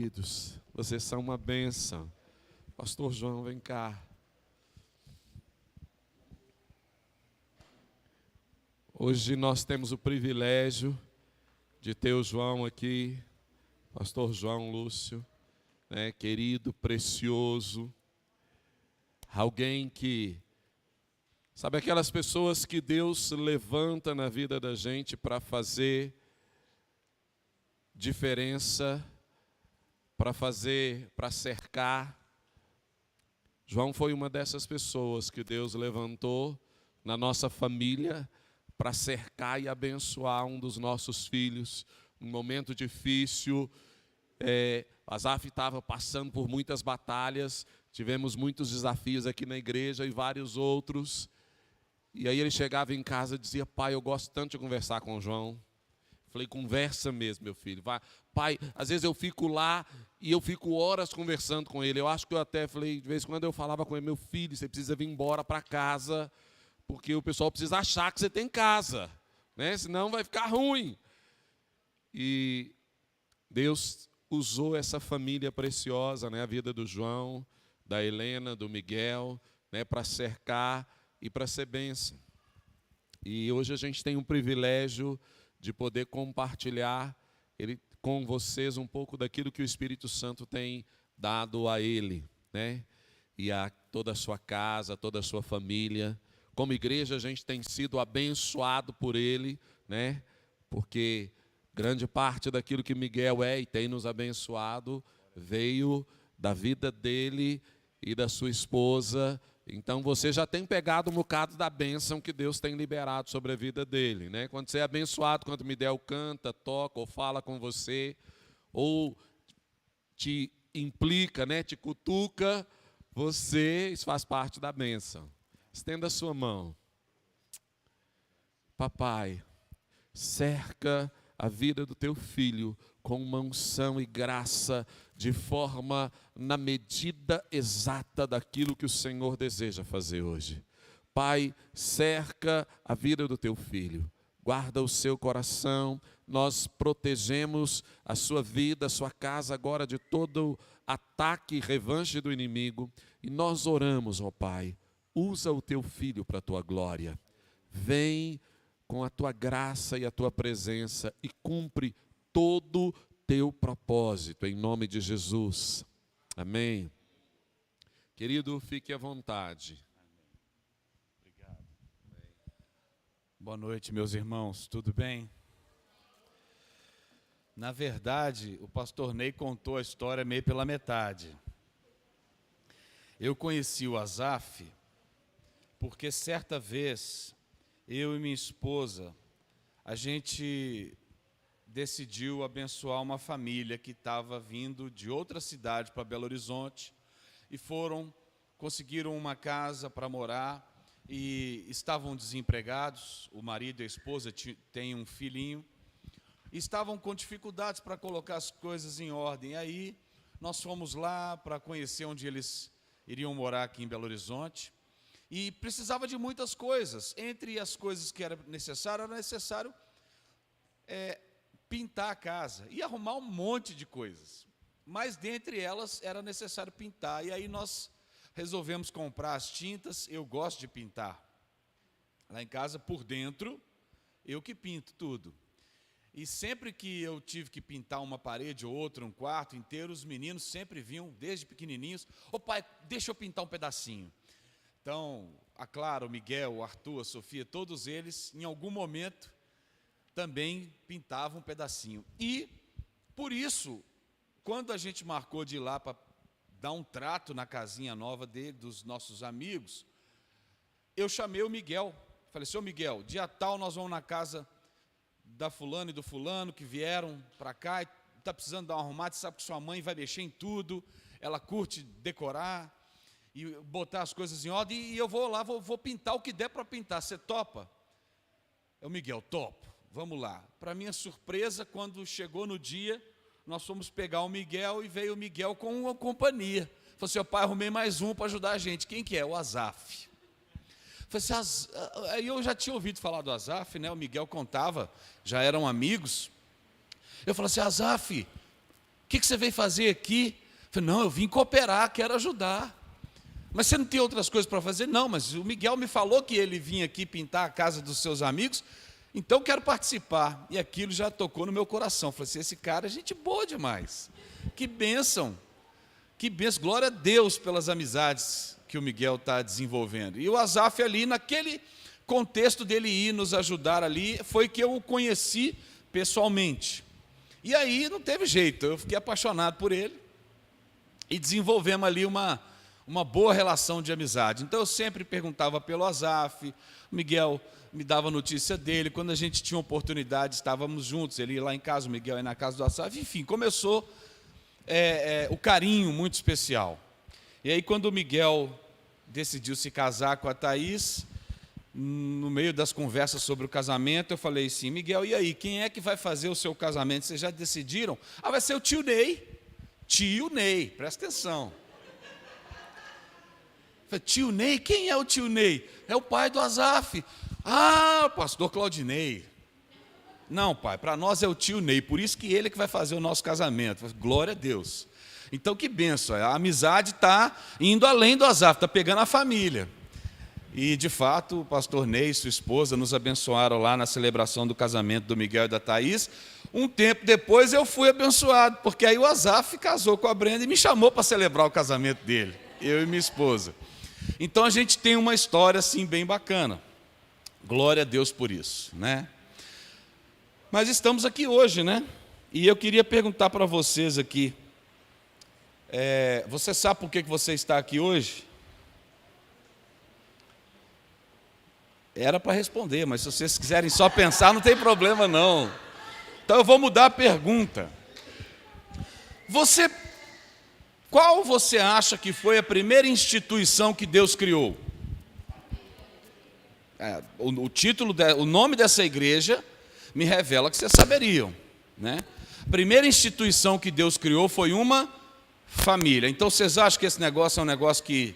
Queridos, vocês são uma bênção. Pastor João, vem cá. Hoje nós temos o privilégio de ter o João aqui, Pastor João Lúcio, né, querido, precioso, alguém que, sabe aquelas pessoas que Deus levanta na vida da gente para fazer diferença, para cercar. João foi uma dessas pessoas que Deus levantou na nossa família para cercar e abençoar um dos nossos filhos. Um momento difícil, Azaf estava passando por muitas batalhas, tivemos muitos desafios aqui na igreja e vários outros. E aí ele chegava em casa e dizia: pai, eu gosto tanto de conversar com o João. Falei: conversa mesmo, meu filho. Vai. Pai, às vezes eu fico lá e eu fico horas conversando com ele. Eu acho que eu até falei, de vez em quando eu falava com ele: meu filho, você precisa vir embora para casa, porque o pessoal precisa achar que você tem casa, né? Senão vai ficar ruim. E Deus usou essa família preciosa, né? A vida do João, da Helena, do Miguel, né? Para cercar e para ser bênção. E hoje a gente tem um privilégio de poder compartilhar com vocês um pouco daquilo que o Espírito Santo tem dado a ele, né? E a toda a sua casa, toda a sua família. Como igreja, a gente tem sido abençoado por ele, né? Porque grande parte daquilo que Miguel é e tem nos abençoado veio da vida dele e da sua esposa. Então você já tem pegado um bocado da bênção que Deus tem liberado sobre a vida dele, né? Quando você é abençoado, quando Miguel canta, toca ou fala com você, ou te implica, né? Te cutuca, isso faz parte da bênção. Estenda a sua mão. Papai, cerca a vida do teu filho com uma unção e graça, de forma na medida exata daquilo que o Senhor deseja fazer hoje. Pai, cerca a vida do teu filho, guarda o seu coração, nós protegemos a sua vida, a sua casa agora de todo ataque e revanche do inimigo, e nós oramos, ó Pai, usa o teu filho para a tua glória, vem com a tua graça e a tua presença e cumpre todo teu propósito, em nome de Jesus. Amém. Querido, fique à vontade. Obrigado. Boa noite, meus irmãos, tudo bem? Na verdade, o pastor Ney contou a história meio pela metade. Eu conheci o Azaf porque certa vez eu e minha esposa, a gente decidiu abençoar uma família que estava vindo de outra cidade para Belo Horizonte e conseguiram uma casa para morar e estavam desempregados, o marido e a esposa têm um filhinho, e estavam com dificuldades para colocar as coisas em ordem. E aí nós fomos lá para conhecer onde eles iriam morar aqui em Belo Horizonte. E precisava de muitas coisas. Entre as coisas que era necessário pintar a casa e arrumar um monte de coisas. Mas dentre elas era necessário pintar. E aí nós resolvemos comprar as tintas. Eu gosto de pintar. Lá em casa, por dentro, eu que pinto tudo. E sempre que eu tive que pintar uma parede ou outra, um quarto inteiro, os meninos sempre vinham, desde pequenininhos: ô pai, deixa eu pintar um pedacinho. Então, a Clara, o Miguel, o Arthur, a Sofia, todos eles, em algum momento, também pintavam um pedacinho. E, por isso, quando a gente marcou de ir lá para dar um trato na casinha nova dos nossos amigos, eu chamei o Miguel. Falei: seu Miguel, dia tal nós vamos na casa da fulano e do fulano que vieram para cá, e está precisando dar uma arrumada, sabe que sua mãe vai mexer em tudo, ela curte decorar e botar as coisas em ordem, e eu vou lá, vou pintar o que der para pintar. Você topa? O Miguel: topo, vamos lá. Para minha surpresa, quando chegou no dia, nós fomos pegar o Miguel e veio o Miguel com uma companhia. Falei assim: pai, arrumei mais um para ajudar a gente. Quem que é? O Azaf. Falei assim, aí eu já tinha ouvido falar do Azaf, né? O Miguel contava, já eram amigos. Eu falei assim: Azaf, que você veio fazer aqui? Eu falei, não, eu vim cooperar, quero ajudar. Mas você não tem outras coisas para fazer? Não, mas o Miguel me falou que ele vinha aqui pintar a casa dos seus amigos, então eu quero participar. E aquilo já tocou no meu coração. Eu falei assim, esse cara é gente boa demais. Que bênção, glória a Deus pelas amizades que o Miguel está desenvolvendo. E o Asaf ali, naquele contexto dele ir nos ajudar ali, foi que eu o conheci pessoalmente. E aí não teve jeito, eu fiquei apaixonado por ele e desenvolvemos ali uma boa relação de amizade. Então eu sempre perguntava pelo Asaf, o Miguel me dava notícia dele, quando a gente tinha oportunidade, estávamos juntos, ele ia lá em casa, o Miguel ia na casa do Asaf, enfim, começou o carinho muito especial. E aí quando o Miguel decidiu se casar com a Thaís, no meio das conversas sobre o casamento, eu falei assim, Miguel, e aí, quem é que vai fazer o seu casamento? Vocês já decidiram? Ah, vai ser o tio Ney. Tio Ney, presta atenção. Eu falei, tio Ney? Quem é o tio Ney? É o pai do Asaf. Ah, pastor Claudinei. Não, pai, para nós é o tio Ney, por isso que ele é que vai fazer o nosso casamento. Eu falei, glória a Deus. Então, que bênção, a amizade está indo além do Asaf, está pegando a família. E, de fato, o pastor Ney e sua esposa nos abençoaram lá na celebração do casamento do Miguel e da Thaís. Um tempo depois eu fui abençoado, porque aí o Asaf casou com a Brenda e me chamou para celebrar o casamento dele, eu e minha esposa. Então a gente tem uma história assim bem bacana. Glória a Deus por isso, né? Mas estamos aqui hoje, né? E eu queria perguntar para vocês aqui, você sabe por que você está aqui hoje? Era para responder, mas se vocês quiserem só pensar, não tem problema não. Então eu vou mudar a pergunta. Qual você acha que foi a primeira instituição que Deus criou? O nome dessa igreja me revela que vocês saberiam, né? A primeira instituição que Deus criou foi uma família. Então vocês acham que esse negócio é um negócio que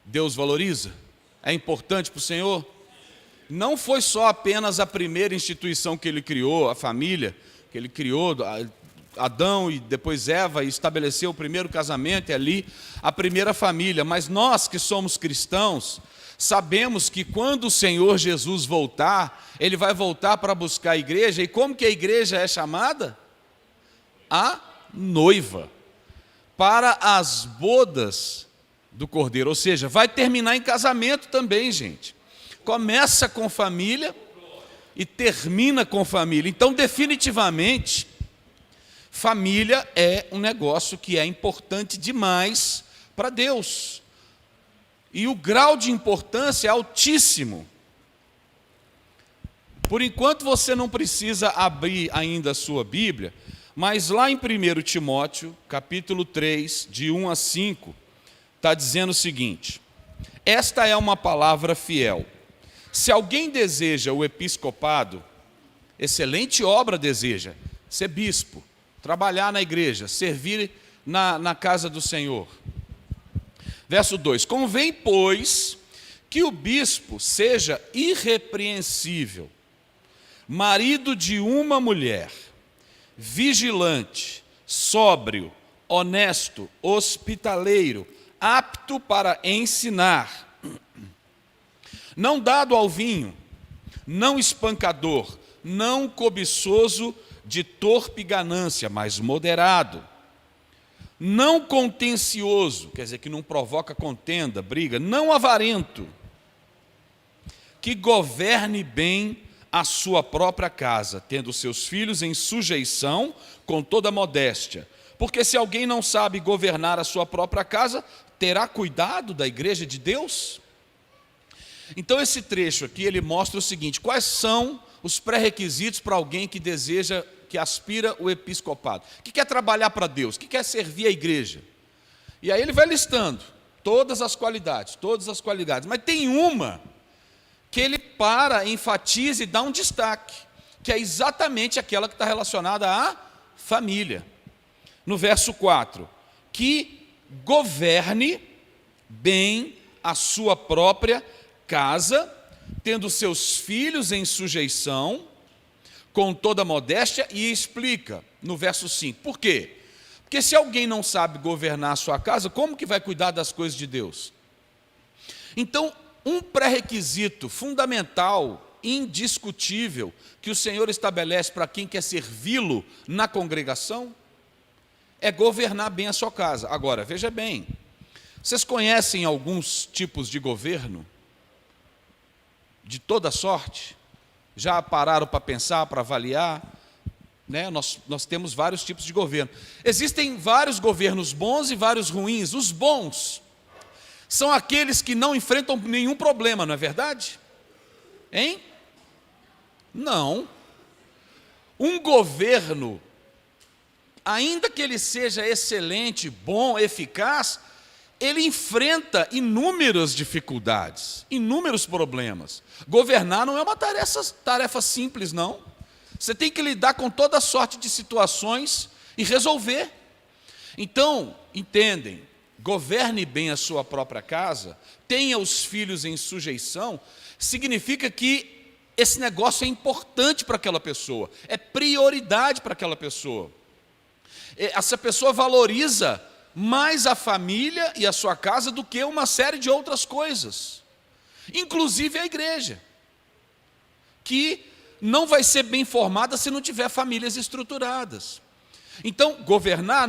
Deus valoriza? É importante para o Senhor? Não foi só apenas a primeira instituição que ele criou, a família, que ele criou, Adão e depois Eva, e estabeleceu o primeiro casamento, e ali a primeira família. Mas nós que somos cristãos, sabemos que quando o Senhor Jesus voltar, Ele vai voltar para buscar a igreja, e como que a igreja é chamada? A noiva, para as bodas do Cordeiro, ou seja, vai terminar em casamento também, gente. Começa com família e termina com família. Então, definitivamente, família é um negócio que é importante demais para Deus. E o grau de importância é altíssimo. Por enquanto, você não precisa abrir ainda a sua Bíblia, mas lá em 1 Timóteo, capítulo 3, de 1 a 5, está dizendo o seguinte: esta é uma palavra fiel. Se alguém deseja o episcopado, excelente obra deseja, ser bispo, trabalhar na igreja, servir na casa do Senhor. Verso 2: convém, pois, que o bispo seja irrepreensível, marido de uma mulher, vigilante, sóbrio, honesto, hospitaleiro, apto para ensinar, não dado ao vinho, não espancador, não cobiçoso de torpe ganância, mas moderado, não contencioso, quer dizer, que não provoca contenda, briga, não avarento, que governe bem a sua própria casa, tendo seus filhos em sujeição com toda modéstia. Porque se alguém não sabe governar a sua própria casa, terá cuidado da igreja de Deus? Então esse trecho aqui, ele mostra o seguinte: quais são os pré-requisitos para alguém que deseja, que aspira o episcopado, que quer trabalhar para Deus, que quer servir a igreja. E aí ele vai listando todas as qualidades, mas tem uma que ele enfatiza e dá um destaque, que é exatamente aquela que está relacionada à família. No verso 4, que governe bem a sua própria casa, tendo seus filhos em sujeição, com toda modéstia, e explica no verso 5. Por quê? Porque se alguém não sabe governar a sua casa, como que vai cuidar das coisas de Deus? Então, um pré-requisito fundamental, indiscutível, que o Senhor estabelece para quem quer servi-lo na congregação, é governar bem a sua casa. Agora, veja bem, vocês conhecem alguns tipos de governo? De toda sorte? Já pararam para pensar, para avaliar? Né? Nós temos vários tipos de governo. Existem vários governos bons e vários ruins. Os bons são aqueles que não enfrentam nenhum problema, não é verdade? Hein? Não. Um governo, ainda que ele seja excelente, bom, eficaz, ele enfrenta inúmeras dificuldades, inúmeros problemas. Governar não é uma tarefa simples, não. Você tem que lidar com toda sorte de situações e resolver. Então, entendem, governe bem a sua própria casa, tenha os filhos em sujeição, significa que esse negócio é importante para aquela pessoa, é prioridade para aquela pessoa. Essa pessoa valoriza mais a família e a sua casa do que uma série de outras coisas, inclusive a igreja, que não vai ser bem formada se não tiver famílias estruturadas. Então, governar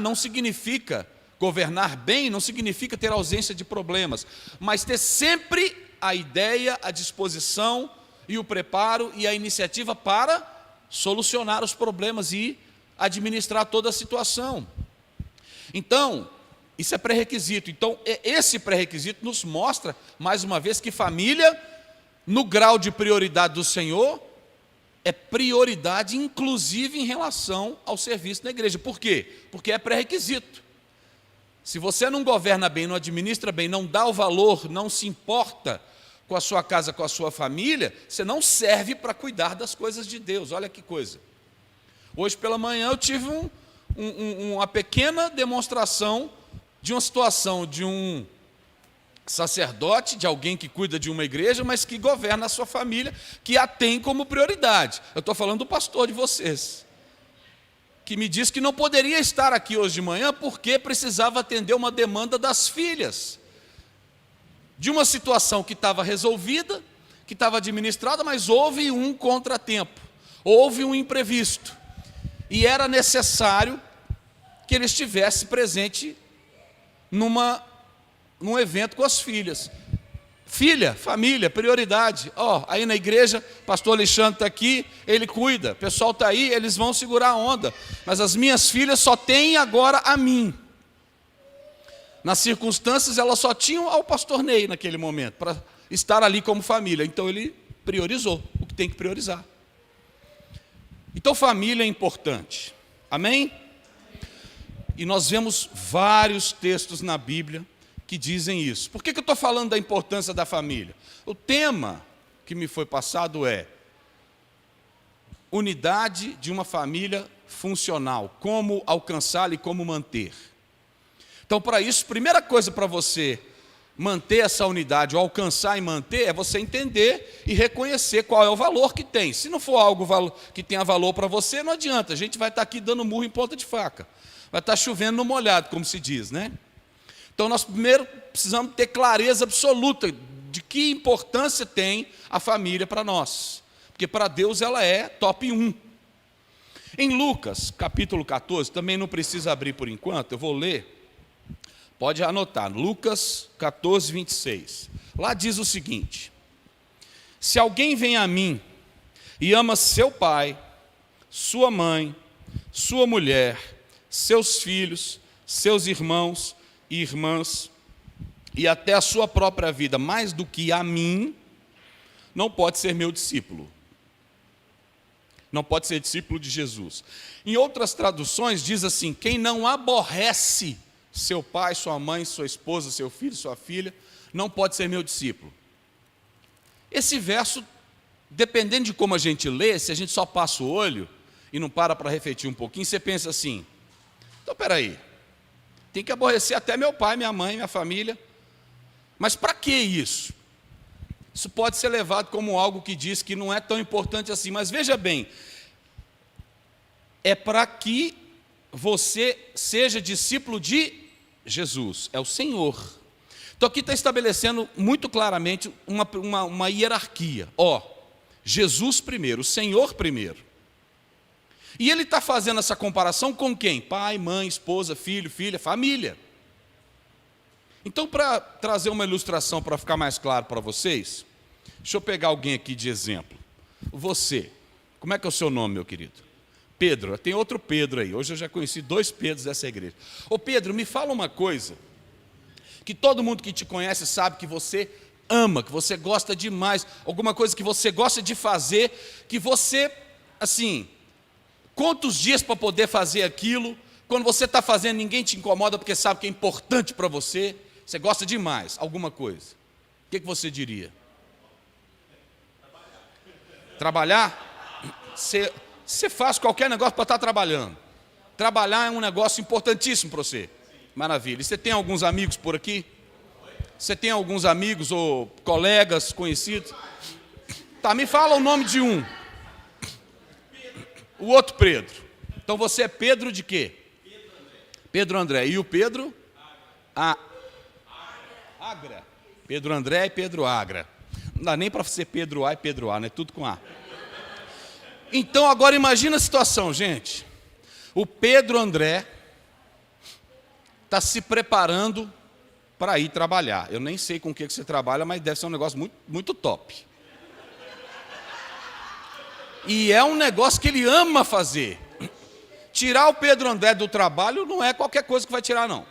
bem não significa ter ausência de problemas, mas ter sempre a ideia, a disposição e o preparo e a iniciativa para solucionar os problemas e administrar toda a situação. Então, isso é pré-requisito. Então, esse pré-requisito nos mostra, mais uma vez, que família, no grau de prioridade do Senhor, é prioridade, inclusive em relação ao serviço na igreja. Por quê? Porque é pré-requisito. Se você não governa bem, não administra bem, não dá o valor, não se importa com a sua casa, com a sua família, você não serve para cuidar das coisas de Deus. Olha que coisa. Hoje pela manhã eu tive uma pequena demonstração de uma situação de um sacerdote, de alguém que cuida de uma igreja, mas que governa a sua família, que a tem como prioridade. Eu estou falando do pastor de vocês, que me disse que não poderia estar aqui hoje de manhã porque precisava atender uma demanda das filhas, de uma situação que estava resolvida, que estava administrada, mas houve um contratempo, houve um imprevisto, e era necessário que ele estivesse presente num evento com as filhas. Filha, família, prioridade. Aí na igreja, pastor Alexandre está aqui, ele cuida, o pessoal está aí, eles vão segurar a onda, mas as minhas filhas só têm agora a mim. Nas circunstâncias, elas só tinham ao pastor Ney naquele momento, para estar ali como família. Então ele priorizou o que tem que priorizar. Então família é importante. Amém? E nós vemos vários textos na Bíblia que dizem isso. Por que eu estou falando da importância da família? O tema que me foi passado é unidade de uma família funcional, como alcançá-la e como manter. Então, para isso, primeira coisa para você manter essa unidade, ou alcançar e manter, é você entender e reconhecer qual é o valor que tem. Se não for algo que tenha valor para você, não adianta, a gente vai estar aqui dando murro em ponta de faca. Vai estar chovendo no molhado, como se diz, né? Então, nós primeiro precisamos ter clareza absoluta de que importância tem a família para nós. Porque para Deus ela é top 1. Em Lucas, capítulo 14, também não precisa abrir por enquanto, eu vou ler. Pode anotar, Lucas 14, 26. Lá diz o seguinte: se alguém vem a mim e ama seu pai, sua mãe, sua mulher, seus filhos, seus irmãos e irmãs, e até a sua própria vida, mais do que a mim, não pode ser meu discípulo. Não pode ser discípulo de Jesus. Em outras traduções diz assim: quem não aborrece seu pai, sua mãe, sua esposa, seu filho, sua filha, não pode ser meu discípulo. Esse verso, dependendo de como a gente lê, se a gente só passa o olho e não para refletir um pouquinho, você pensa assim: então, espera aí, tem que aborrecer até meu pai, minha mãe, minha família. Mas para que isso? Isso pode ser levado como algo que diz que não é tão importante assim. Mas veja bem, é para que você seja discípulo de Jesus, é o Senhor. Então aqui está estabelecendo muito claramente uma hierarquia. Jesus primeiro, o Senhor primeiro. E ele está fazendo essa comparação com quem? Pai, mãe, esposa, filho, filha, família. Então, para trazer uma ilustração para ficar mais claro para vocês, deixa eu pegar alguém aqui de exemplo. Você, como é que é o seu nome, meu querido? Pedro, tem outro Pedro aí. Hoje eu já conheci 2 Pedros dessa igreja. Ô Pedro, me fala uma coisa, que todo mundo que te conhece sabe que você ama, que você gosta demais, alguma coisa que você gosta de fazer, que você, assim, conta os dias para poder fazer aquilo, quando você está fazendo ninguém te incomoda porque sabe que é importante para você, você gosta demais, alguma coisa. O que você diria? Trabalhar? Você faz qualquer negócio para estar trabalhando. Trabalhar é um negócio importantíssimo para você. Maravilha. E você tem alguns amigos por aqui? Você tem alguns amigos ou colegas conhecidos? Tá, me fala o nome de um. O outro Pedro. Então você é Pedro de quê? Pedro André. E o Pedro? Agra. Pedro André e Pedro Agra. Não dá nem para ser Pedro A e Pedro A, né? Tudo com A. Então agora imagina a situação, gente. O Pedro André está se preparando para ir trabalhar. Eu nem sei com o que você trabalha, mas deve ser um negócio muito, muito top. E é um negócio que ele ama fazer. Tirar o Pedro André do trabalho não é qualquer coisa que vai tirar, não.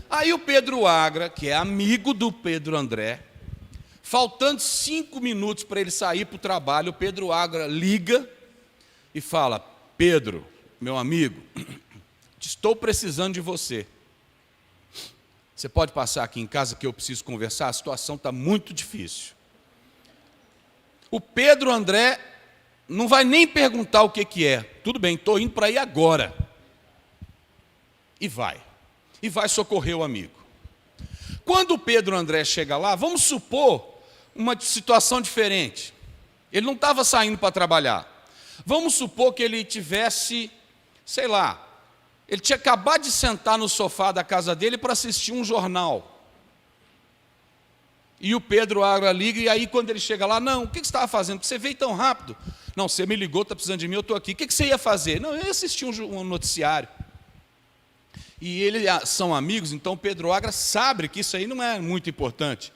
Aí o Pedro Agra, que é amigo do Pedro André, faltando 5 minutos para ele sair para o trabalho, o Pedro Agra liga e fala: Pedro, meu amigo, estou precisando de você. Você pode passar aqui em casa que eu preciso conversar? A situação está muito difícil. O Pedro André não vai nem perguntar o que é. Tudo bem, estou indo para aí agora. E vai socorrer o amigo. Quando o Pedro André chega lá, vamos supor uma situação diferente. Ele não estava saindo para trabalhar. Vamos supor que ele tivesse, sei lá, ele tinha acabado de sentar no sofá da casa dele para assistir um jornal. E o Pedro Agra liga, e aí quando ele chega lá, não, o que você estava fazendo? Porque você veio tão rápido. Não, você me ligou, está precisando de mim, eu estou aqui. O que você ia fazer? Não, eu ia assistir um noticiário. E eles são amigos, então o Pedro Agra sabe que isso aí não é muito importante.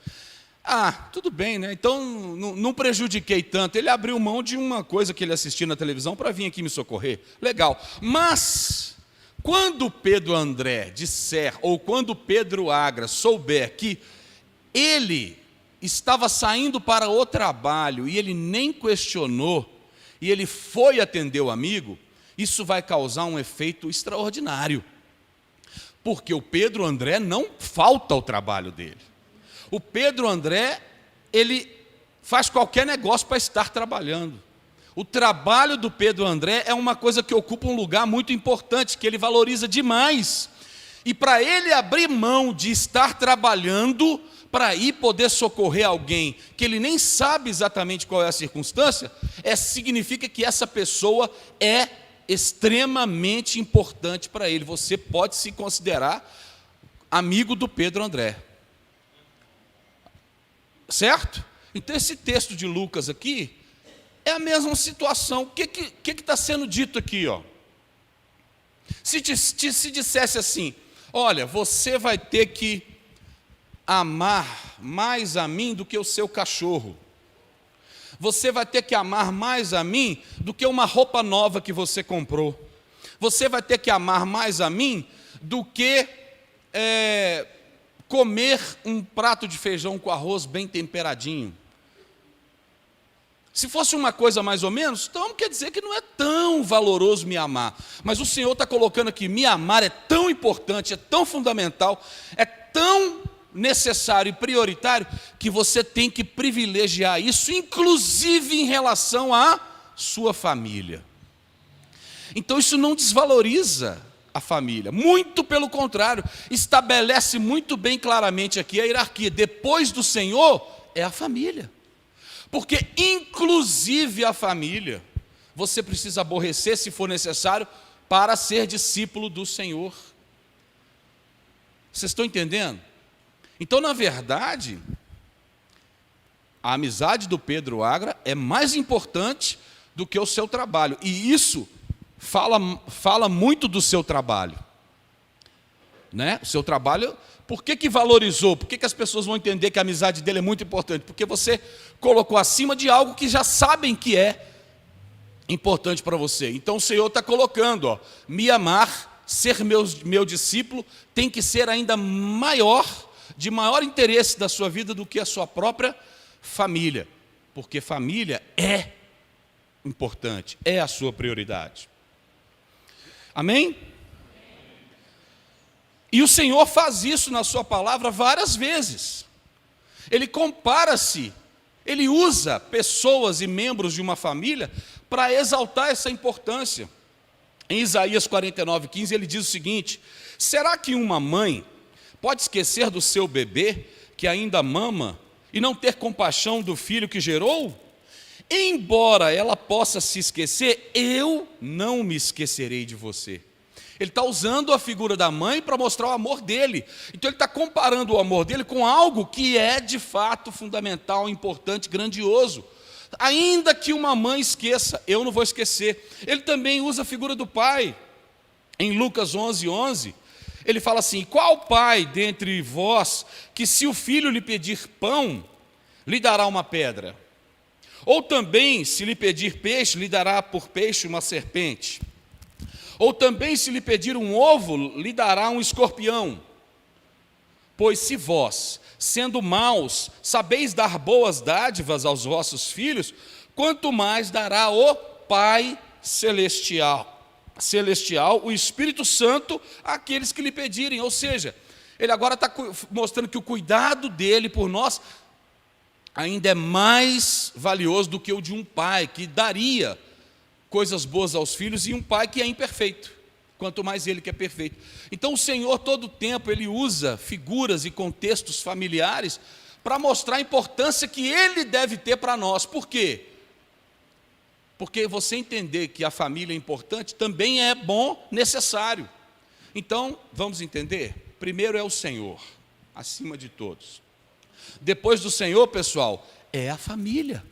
Tudo bem, né? Então não prejudiquei tanto. Ele abriu mão de uma coisa que ele assistia na televisão para vir aqui me socorrer. Legal. Mas, quando o Pedro André disser, ou quando o Pedro Agra souber que ele estava saindo para o trabalho e ele nem questionou, e ele foi atender o amigo, isso vai causar um efeito extraordinário. Porque o Pedro André não falta ao trabalho dele. O Pedro André, ele faz qualquer negócio para estar trabalhando. O trabalho do Pedro André é uma coisa que ocupa um lugar muito importante, que ele valoriza demais. E para ele abrir mão de estar trabalhando, para ir poder socorrer alguém que ele nem sabe exatamente qual é a circunstância, significa que essa pessoa é extremamente importante para ele. Você pode se considerar amigo do Pedro André. Certo? Então esse texto de Lucas aqui é a mesma situação. O que está sendo dito aqui? Se dissesse assim: olha, você vai ter que amar mais a mim do que o seu cachorro. Você vai ter que amar mais a mim do que uma roupa nova que você comprou. Você vai ter que amar mais a mim do que comer um prato de feijão com arroz bem temperadinho. Se fosse uma coisa mais ou menos, então quer dizer que não é tão valoroso me amar. Mas o Senhor está colocando aqui: me amar é tão importante, é tão fundamental, é tão necessário e prioritário, que você tem que privilegiar isso, inclusive em relação à sua família. Então isso não desvaloriza a família, muito pelo contrário, estabelece muito bem claramente aqui a hierarquia. Depois do Senhor é a família, porque inclusive a família você precisa aborrecer, se for necessário, para ser discípulo do Senhor. Vocês estão entendendo? Então, na verdade, a amizade do Pedro Agra é mais importante do que o seu trabalho. E isso fala muito do seu trabalho. Né? O seu trabalho, por que valorizou? Por que as pessoas vão entender que a amizade dele é muito importante? Porque você colocou acima de algo que já sabem que é importante para você. Então o Senhor está colocando, me amar, ser meu discípulo, tem que ser ainda maior, de maior interesse da sua vida do que a sua própria família. Porque família é importante, é a sua prioridade. Amém? E o Senhor faz isso na sua palavra várias vezes. Ele compara-se, ele usa pessoas e membros de uma família para exaltar essa importância. Em Isaías 49:15, ele diz o seguinte: será que uma mãe pode esquecer do seu bebê que ainda mama e não ter compaixão do filho que gerou? Embora ela possa se esquecer, eu não me esquecerei de você. Ele está usando a figura da mãe para mostrar o amor dele. Então ele está comparando o amor dele com algo que é de fato fundamental, importante, grandioso. Ainda que uma mãe esqueça, eu não vou esquecer. Ele também usa a figura do pai. Em Lucas 11:11, ele fala assim: qual pai dentre vós que, se o filho lhe pedir pão, lhe dará uma pedra? Ou também, se lhe pedir peixe, lhe dará por peixe uma serpente? Ou também, se lhe pedir um ovo, lhe dará um escorpião? Pois se vós, sendo maus, sabeis dar boas dádivas aos vossos filhos, quanto mais dará o Pai Celestial, o Espírito Santo, àqueles que lhe pedirem. Ou seja, ele agora está mostrando que o cuidado dele por nós ainda é mais valioso do que o de um pai, que daria coisas boas aos filhos, e um pai que é imperfeito, quanto mais ele que é perfeito. Então o Senhor, todo o tempo, ele usa figuras e contextos familiares para mostrar a importância que ele deve ter para nós. Por quê? Porque você entender que a família é importante também é bom, necessário. Então, vamos entender? Primeiro é o Senhor, acima de todos. Depois do Senhor, pessoal, é a família.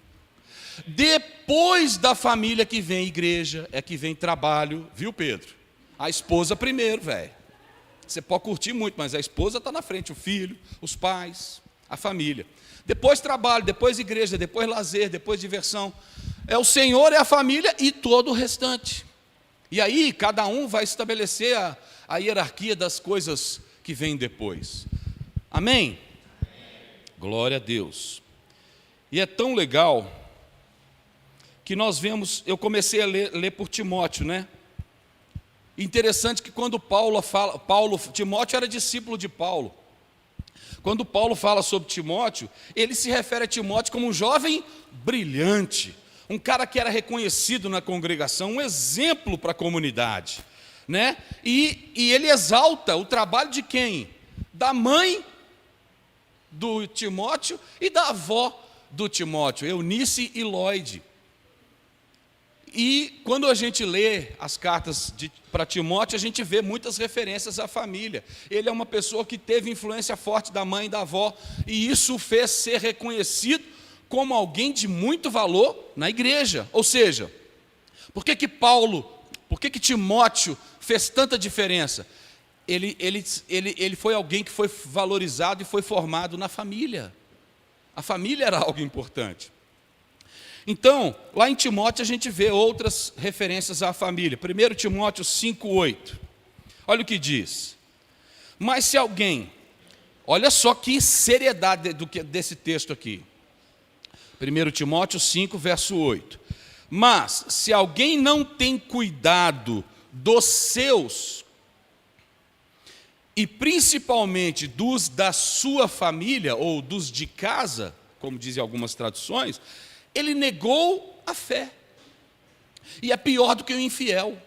Depois da família que vem igreja, é que vem trabalho, viu, Pedro? A esposa primeiro, velho. Você pode curtir muito, mas a esposa está na frente, o filho, os pais, a família. Depois trabalho, depois igreja, depois lazer, depois diversão. É o Senhor, é a família e todo o restante. E aí, cada um vai estabelecer a hierarquia das coisas que vêm depois. Amém? Glória a Deus. E é tão legal que nós vemos, eu comecei a ler por Timóteo, né? Interessante que quando Timóteo era discípulo de Paulo. Quando Paulo fala sobre Timóteo, ele se refere a Timóteo como um jovem brilhante, um cara que era reconhecido na congregação, um exemplo para a comunidade, né? E ele exalta o trabalho de quem? Da mãe do Timóteo e da avó do Timóteo, Eunice e Lloyd. E quando a gente lê as cartas para Timóteo, a gente vê muitas referências à família. Ele é uma pessoa que teve influência forte da mãe e da avó, e isso o fez ser reconhecido como alguém de muito valor na igreja. Ou seja, por que Timóteo fez tanta diferença? Ele foi alguém que foi valorizado e foi formado na família. A família era algo importante. Então, lá em Timóteo a gente vê outras referências à família. 1 Timóteo 5:8. Olha o que diz. Mas se alguém, olha só que seriedade desse texto aqui. 1 Timóteo 5, verso 8. Mas se alguém não tem cuidado dos seus, e principalmente dos da sua família, ou dos de casa, como dizem algumas traduções, ele negou a fé. E é pior do que o infiel.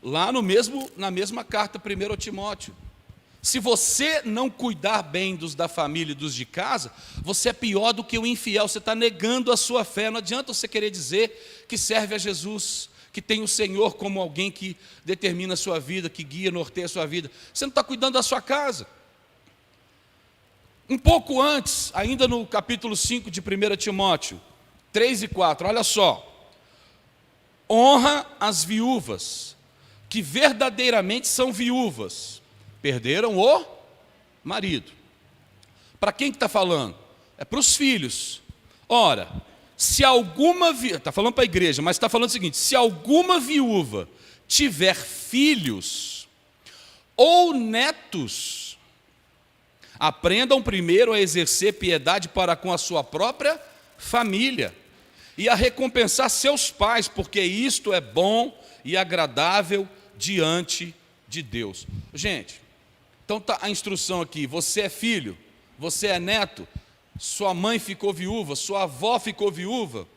Lá na mesma carta, 1 Timóteo. Se você não cuidar bem dos da família e dos de casa, você é pior do que o infiel. Você está negando a sua fé. Não adianta você querer dizer que serve a Jesus, que tem o Senhor como alguém que determina a sua vida, que guia, norteia a sua vida. Você não está cuidando da sua casa. Um pouco antes, ainda no capítulo 5 de 1 Timóteo, 3 e 4, olha só. Honra as viúvas, que verdadeiramente são viúvas, perderam o marido. Para quem que está falando? É para os filhos. Ora, se alguma viúva, está falando para a igreja, mas está falando o seguinte: se alguma viúva tiver filhos ou netos, aprendam primeiro a exercer piedade para com a sua própria família e a recompensar seus pais, porque isto é bom e agradável diante de Deus. Gente, então está a instrução aqui: você é filho, você é neto, sua mãe ficou viúva, sua avó ficou viúva.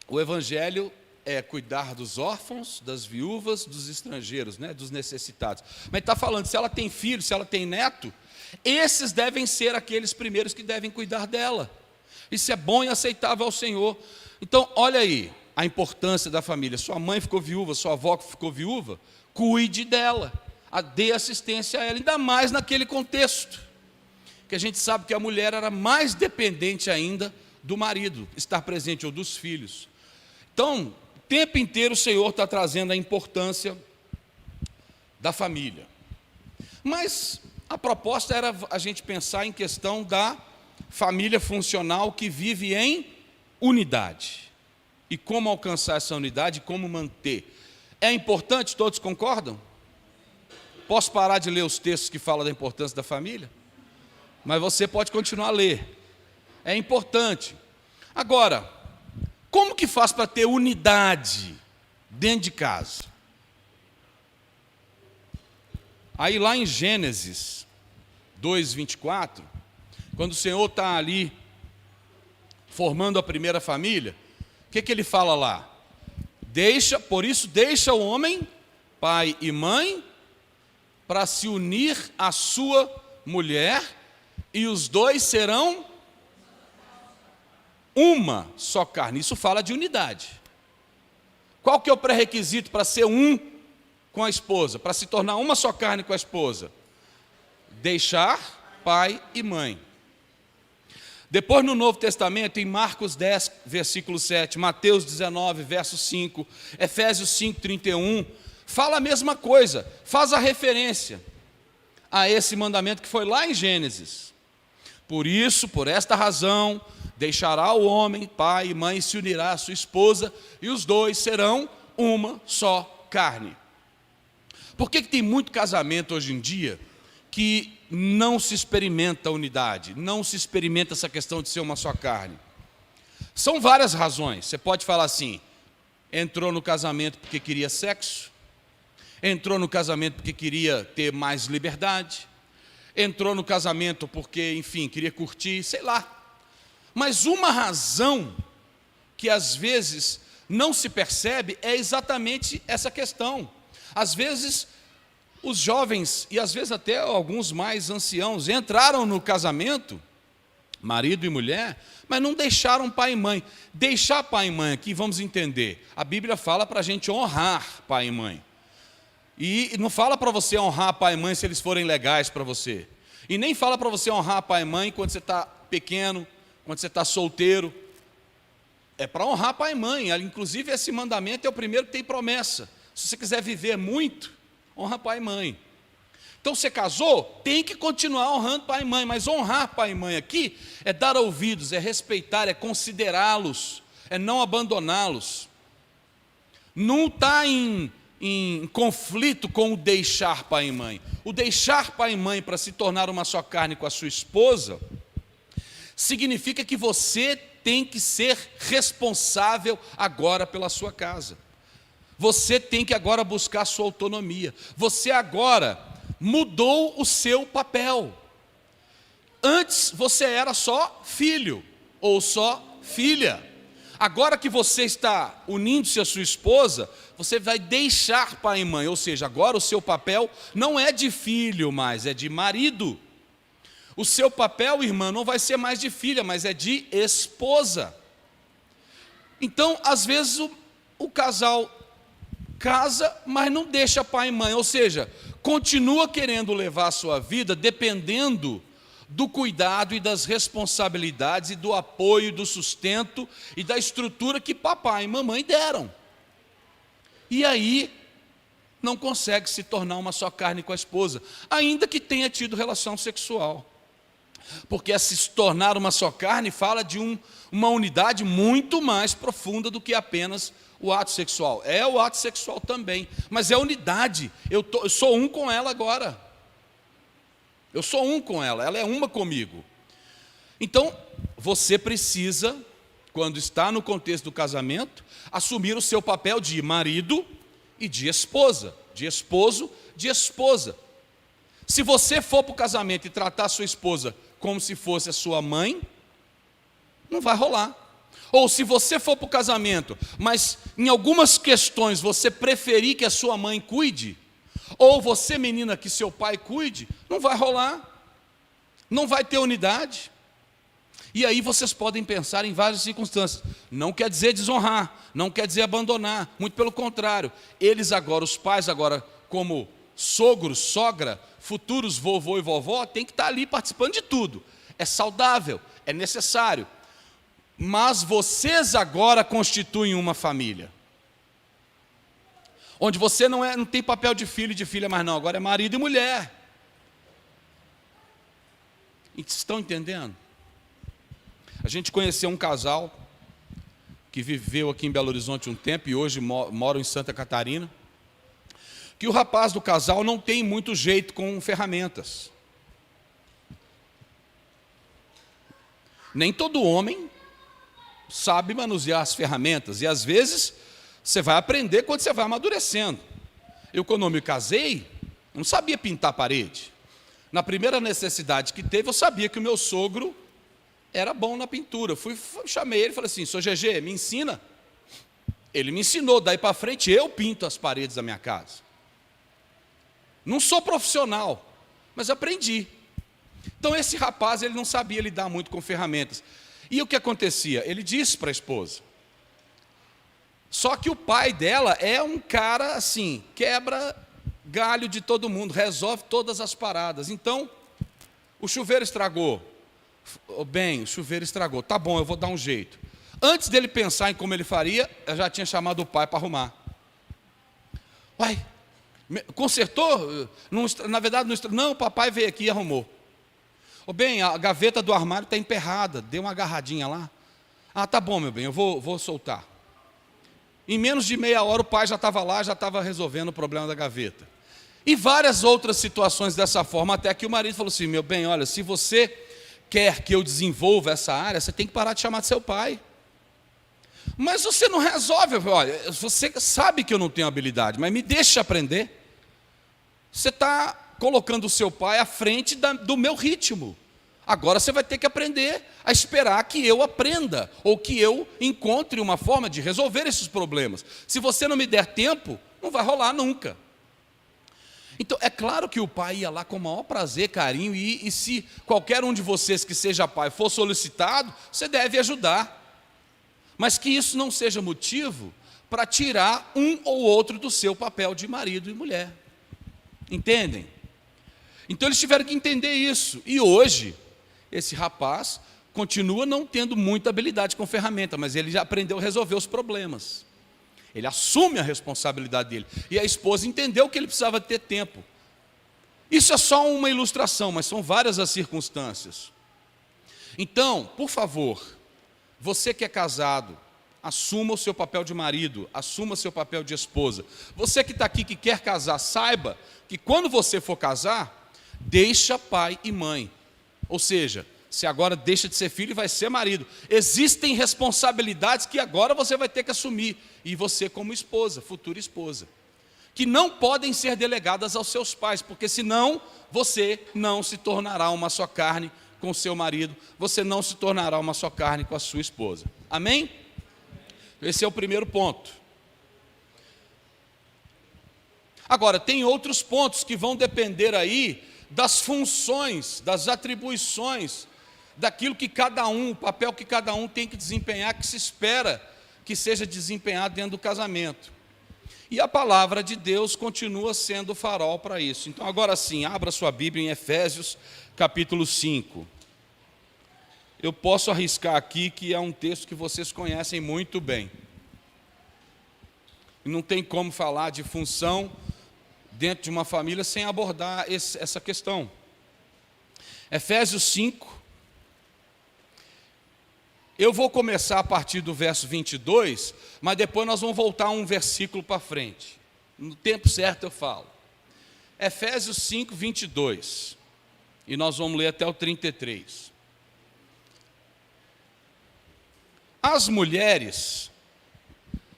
O evangelho é cuidar dos órfãos, das viúvas, dos estrangeiros, né, dos necessitados. Mas está falando, se ela tem filho, se ela tem neto, esses devem ser aqueles primeiros que devem cuidar dela. Isso é bom e aceitável ao Senhor. Então, olha aí a importância da família. Sua mãe ficou viúva, sua avó ficou viúva, cuide dela, dê assistência a ela, ainda mais naquele contexto, que a gente sabe que a mulher era mais dependente ainda do marido estar presente, ou dos filhos. Então, o tempo inteiro o Senhor está trazendo a importância da família. Mas a proposta era a gente pensar em questão da família funcional que vive em unidade. E como alcançar essa unidade, como manter. É importante, todos concordam? Posso parar de ler os textos que falam da importância da família? Mas você pode continuar a ler. É importante. Agora, como que faz para ter unidade dentro de casa? Aí lá em Gênesis 2:24, quando o Senhor está ali formando a primeira família, o que ele fala lá? Por isso deixa o homem, pai e mãe, para se unir à sua mulher, e os dois serão uma só carne. Isso fala de unidade. Qual que é o pré-requisito para ser um com a esposa, para se tornar uma só carne com a esposa? Deixar pai e mãe. Depois no Novo Testamento, em Marcos 10, versículo 7, Mateus 19, verso 5, Efésios 5, 31, fala a mesma coisa, faz a referência a esse mandamento que foi lá em Gênesis. Por isso, por esta razão, deixará o homem, pai e mãe, se unirá à sua esposa, e os dois serão uma só carne. Por que tem muito casamento hoje em dia que não se experimenta a unidade, não se experimenta essa questão de ser uma só carne? São várias razões. Você pode falar assim: entrou no casamento porque queria sexo, entrou no casamento porque queria ter mais liberdade, entrou no casamento porque, enfim, queria curtir, sei lá. Mas uma razão que às vezes não se percebe é exatamente essa questão. Às vezes, os jovens, e às vezes até alguns mais anciãos, entraram no casamento, marido e mulher, mas não deixaram pai e mãe. Deixar pai e mãe aqui, vamos entender, a Bíblia fala para a gente honrar pai e mãe. E não fala para você honrar pai e mãe se eles forem legais para você. E nem fala para você honrar pai e mãe quando você está pequeno, quando você está solteiro. É para honrar pai e mãe. Inclusive, esse mandamento é o primeiro que tem promessa. Se você quiser viver muito, honra pai e mãe. Então, você casou, tem que continuar honrando pai e mãe. Mas honrar pai e mãe aqui é dar ouvidos, é respeitar, é considerá-los, é não abandoná-los. Não está em conflito com o deixar pai e mãe. O deixar pai e mãe para se tornar uma só carne com a sua esposa significa que você tem que ser responsável agora pela sua casa. Você tem que agora buscar a sua autonomia. Você agora mudou o seu papel. Antes você era só filho ou só filha. Agora que você está unindo-se à sua esposa, você vai deixar pai e mãe, ou seja, agora o seu papel não é de filho mais, é de marido. O seu papel, irmã, não vai ser mais de filha, mas é de esposa. Então, às vezes, o casal casa, mas não deixa pai e mãe, ou seja, continua querendo levar a sua vida dependendo do cuidado e das responsabilidades e do apoio, do sustento e da estrutura que papai e mamãe deram. E aí não consegue se tornar uma só carne com a esposa, ainda que tenha tido relação sexual. Porque se tornar uma só carne fala de uma unidade muito mais profunda do que apenas o ato sexual. É o ato sexual também, mas é unidade. Eu sou um com ela agora. Eu sou um com ela, ela é uma comigo. Então, você precisa, quando está no contexto do casamento, assumir o seu papel de marido e de esposa, de esposo, de esposa. Se você for para o casamento e tratar a sua esposa como se fosse a sua mãe, não vai rolar. Ou se você for para o casamento, mas em algumas questões você preferir que a sua mãe cuide, ou você, menina, que seu pai cuide, não vai rolar. Não vai ter unidade. E aí vocês podem pensar em várias circunstâncias. Não quer dizer desonrar, não quer dizer abandonar, muito pelo contrário. Eles agora, os pais agora, como sogro, sogra, futuros vovô e vovó, tem que estar ali participando de tudo. É saudável, é necessário. Mas vocês agora constituem uma família. Onde você não tem papel de filho e de filha mais não, agora é marido e mulher. Estão entendendo? A gente conheceu um casal que viveu aqui em Belo Horizonte um tempo e hoje mora em Santa Catarina, que o rapaz do casal não tem muito jeito com ferramentas. Nem todo homem sabe manusear as ferramentas, e às vezes você vai aprender quando você vai amadurecendo. Eu, quando me casei, não sabia pintar a parede. Na primeira necessidade que teve, eu sabia que o meu sogro era bom na pintura. Chamei ele e falei assim: "Sr. GG, me ensina". Ele me ensinou, daí para frente eu pinto as paredes da minha casa. Não sou profissional, mas aprendi. Então esse rapaz, ele não sabia lidar muito com ferramentas. E o que acontecia? Ele disse para a esposa. Só que o pai dela é um cara assim, quebra galho de todo mundo, resolve todas as paradas. Então, o chuveiro estragou. Bem, o chuveiro estragou. Tá bom, eu vou dar um jeito. Antes dele pensar em como ele faria, eu já tinha chamado o pai para arrumar. Uai, consertou? Não, na verdade, não, o papai veio aqui e arrumou. Bem, a gaveta do armário está emperrada, deu uma agarradinha lá. Ah, tá bom, meu bem, eu vou soltar. Em menos de meia hora o pai já estava lá, já estava resolvendo o problema da gaveta. E várias outras situações dessa forma, até que o marido falou assim: "Meu bem, olha, se você quer que eu desenvolva essa área, você tem que parar de chamar de seu pai. Mas você não resolve, olha, você sabe que eu não tenho habilidade, mas me deixa aprender. Você está colocando o seu pai à frente do meu ritmo. Agora você vai ter que aprender a esperar que eu aprenda, ou que eu encontre uma forma de resolver esses problemas. Se você não me der tempo, não vai rolar nunca". Então, é claro que o pai ia lá com o maior prazer, carinho, e se qualquer um de vocês que seja pai for solicitado, você deve ajudar. Mas que isso não seja motivo para tirar um ou outro do seu papel de marido e mulher. Entendem? Então, eles tiveram que entender isso. E hoje, esse rapaz continua não tendo muita habilidade com ferramenta, mas ele já aprendeu a resolver os problemas. Ele assume a responsabilidade dele. E a esposa entendeu que ele precisava ter tempo. Isso é só uma ilustração, mas são várias as circunstâncias. Então, por favor, você que é casado, assuma o seu papel de marido, assuma o seu papel de esposa. Você que está aqui, que quer casar, saiba que quando você for casar, deixa pai e mãe. Ou seja, se agora deixa de ser filho e vai ser marido. Existem responsabilidades que agora você vai ter que assumir. E você como esposa, futura esposa, que não podem ser delegadas aos seus pais, porque senão você não se tornará uma só carne com o seu marido, você não se tornará uma só carne com a sua esposa. Amém? Esse é o primeiro ponto. Agora, tem outros pontos que vão depender aí das funções, das atribuições, daquilo que cada um, o papel que cada um tem que desempenhar, que se espera que seja desempenhado dentro do casamento. E a palavra de Deus continua sendo o farol para isso. Então, agora sim, abra sua Bíblia em Efésios, capítulo 5. Eu posso arriscar aqui que é um texto que vocês conhecem muito bem. E não tem como falar de função dentro de uma família sem abordar essa questão. Efésios 5. Eu vou começar a partir do verso 22, mas depois nós vamos voltar um versículo para frente. No tempo certo eu falo. Efésios 5, 22. E nós vamos ler até o 33. As mulheres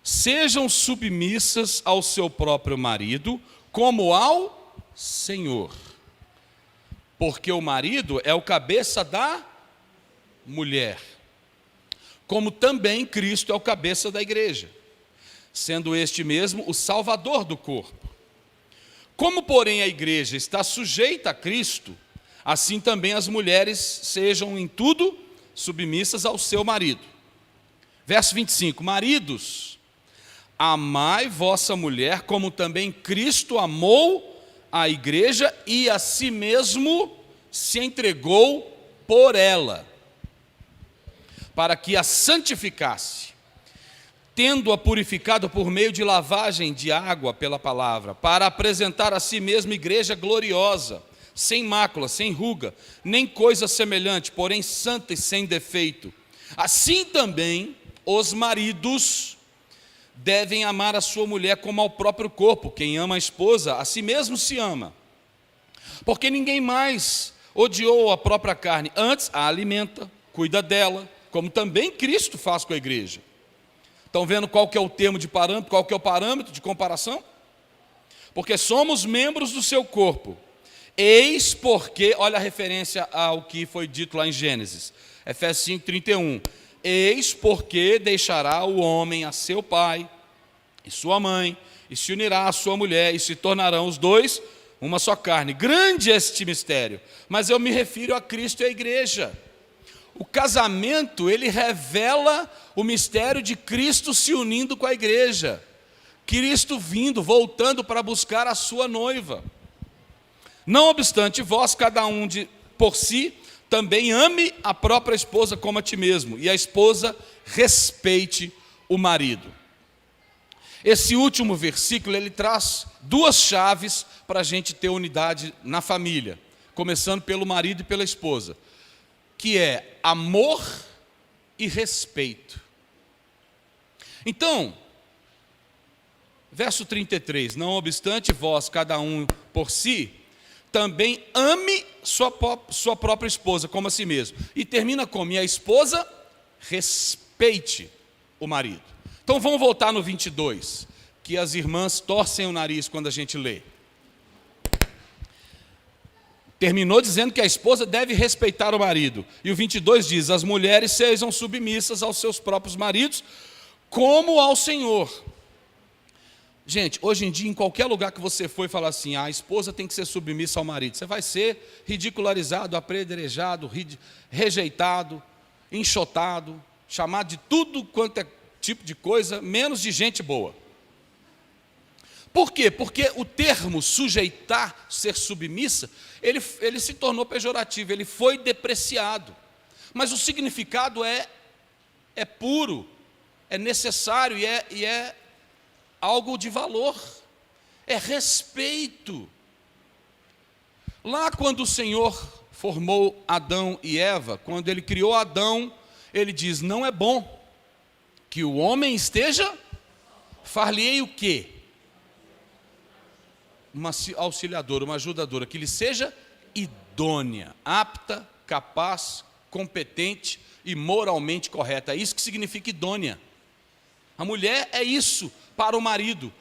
sejam submissas ao seu próprio marido, como ao Senhor. Porque o marido é o cabeça da mulher, como também Cristo é o cabeça da igreja, sendo este mesmo o Salvador do corpo. Como, porém, a igreja está sujeita a Cristo, assim também as mulheres sejam em tudo submissas ao seu marido. Verso 25, maridos, amai vossa mulher, como também Cristo amou a igreja e a si mesmo se entregou por ela, para que a santificasse, tendo-a purificado por meio de lavagem de água pela palavra, para apresentar a si mesma igreja gloriosa, sem mácula, sem ruga, nem coisa semelhante, porém santa e sem defeito. Assim também os maridos devem amar a sua mulher como ao próprio corpo. Quem ama a esposa, a si mesmo se ama. Porque ninguém mais odiou a própria carne, antes a alimenta, cuida dela, como também Cristo faz com a igreja. Estão vendo qual que é o termo de parâmetro, qual que é o parâmetro de comparação? Porque somos membros do seu corpo. Eis porque, olha a referência ao que foi dito lá em Gênesis, Efésios 5, 31. Eis porque deixará o homem a seu pai e sua mãe, e se unirá à sua mulher, e se tornarão os dois uma só carne. Grande é este mistério, mas eu me refiro a Cristo e à igreja. O casamento, ele revela o mistério de Cristo se unindo com a igreja. Cristo vindo, voltando para buscar a sua noiva. Não obstante, vós, cada um por si, também ame a própria esposa como a ti mesmo, e a esposa respeite o marido. Esse último versículo, ele traz duas chaves para a gente ter unidade na família, começando pelo marido e pela esposa, que é amor e respeito. Então, verso 33, não obstante vós, cada um por si, também ame sua própria esposa como a si mesmo. E termina como? E a esposa respeite o marido. Então vamos voltar no 22, que as irmãs torcem o nariz quando a gente lê. Terminou dizendo que a esposa deve respeitar o marido. E o 22 diz, as mulheres sejam submissas aos seus próprios maridos, como ao Senhor. Gente, hoje em dia, em qualquer lugar que você for e falar assim, a esposa tem que ser submissa ao marido, você vai ser ridicularizado, apedrejado, rejeitado, enxotado, chamado de tudo quanto é tipo de coisa, menos de gente boa. Por quê? Porque o termo sujeitar, ser submissa, ele se tornou pejorativo, ele foi depreciado. Mas o significado é puro, é necessário e é algo de valor, é respeito. Lá quando o Senhor formou Adão e Eva, quando Ele criou Adão, Ele diz, não é bom que o homem esteja, far-lhe-ei o quê? Uma auxiliadora, uma ajudadora, que lhe seja idônea, apta, capaz, competente e moralmente correta. É isso que significa idônea. A mulher é isso para o marido.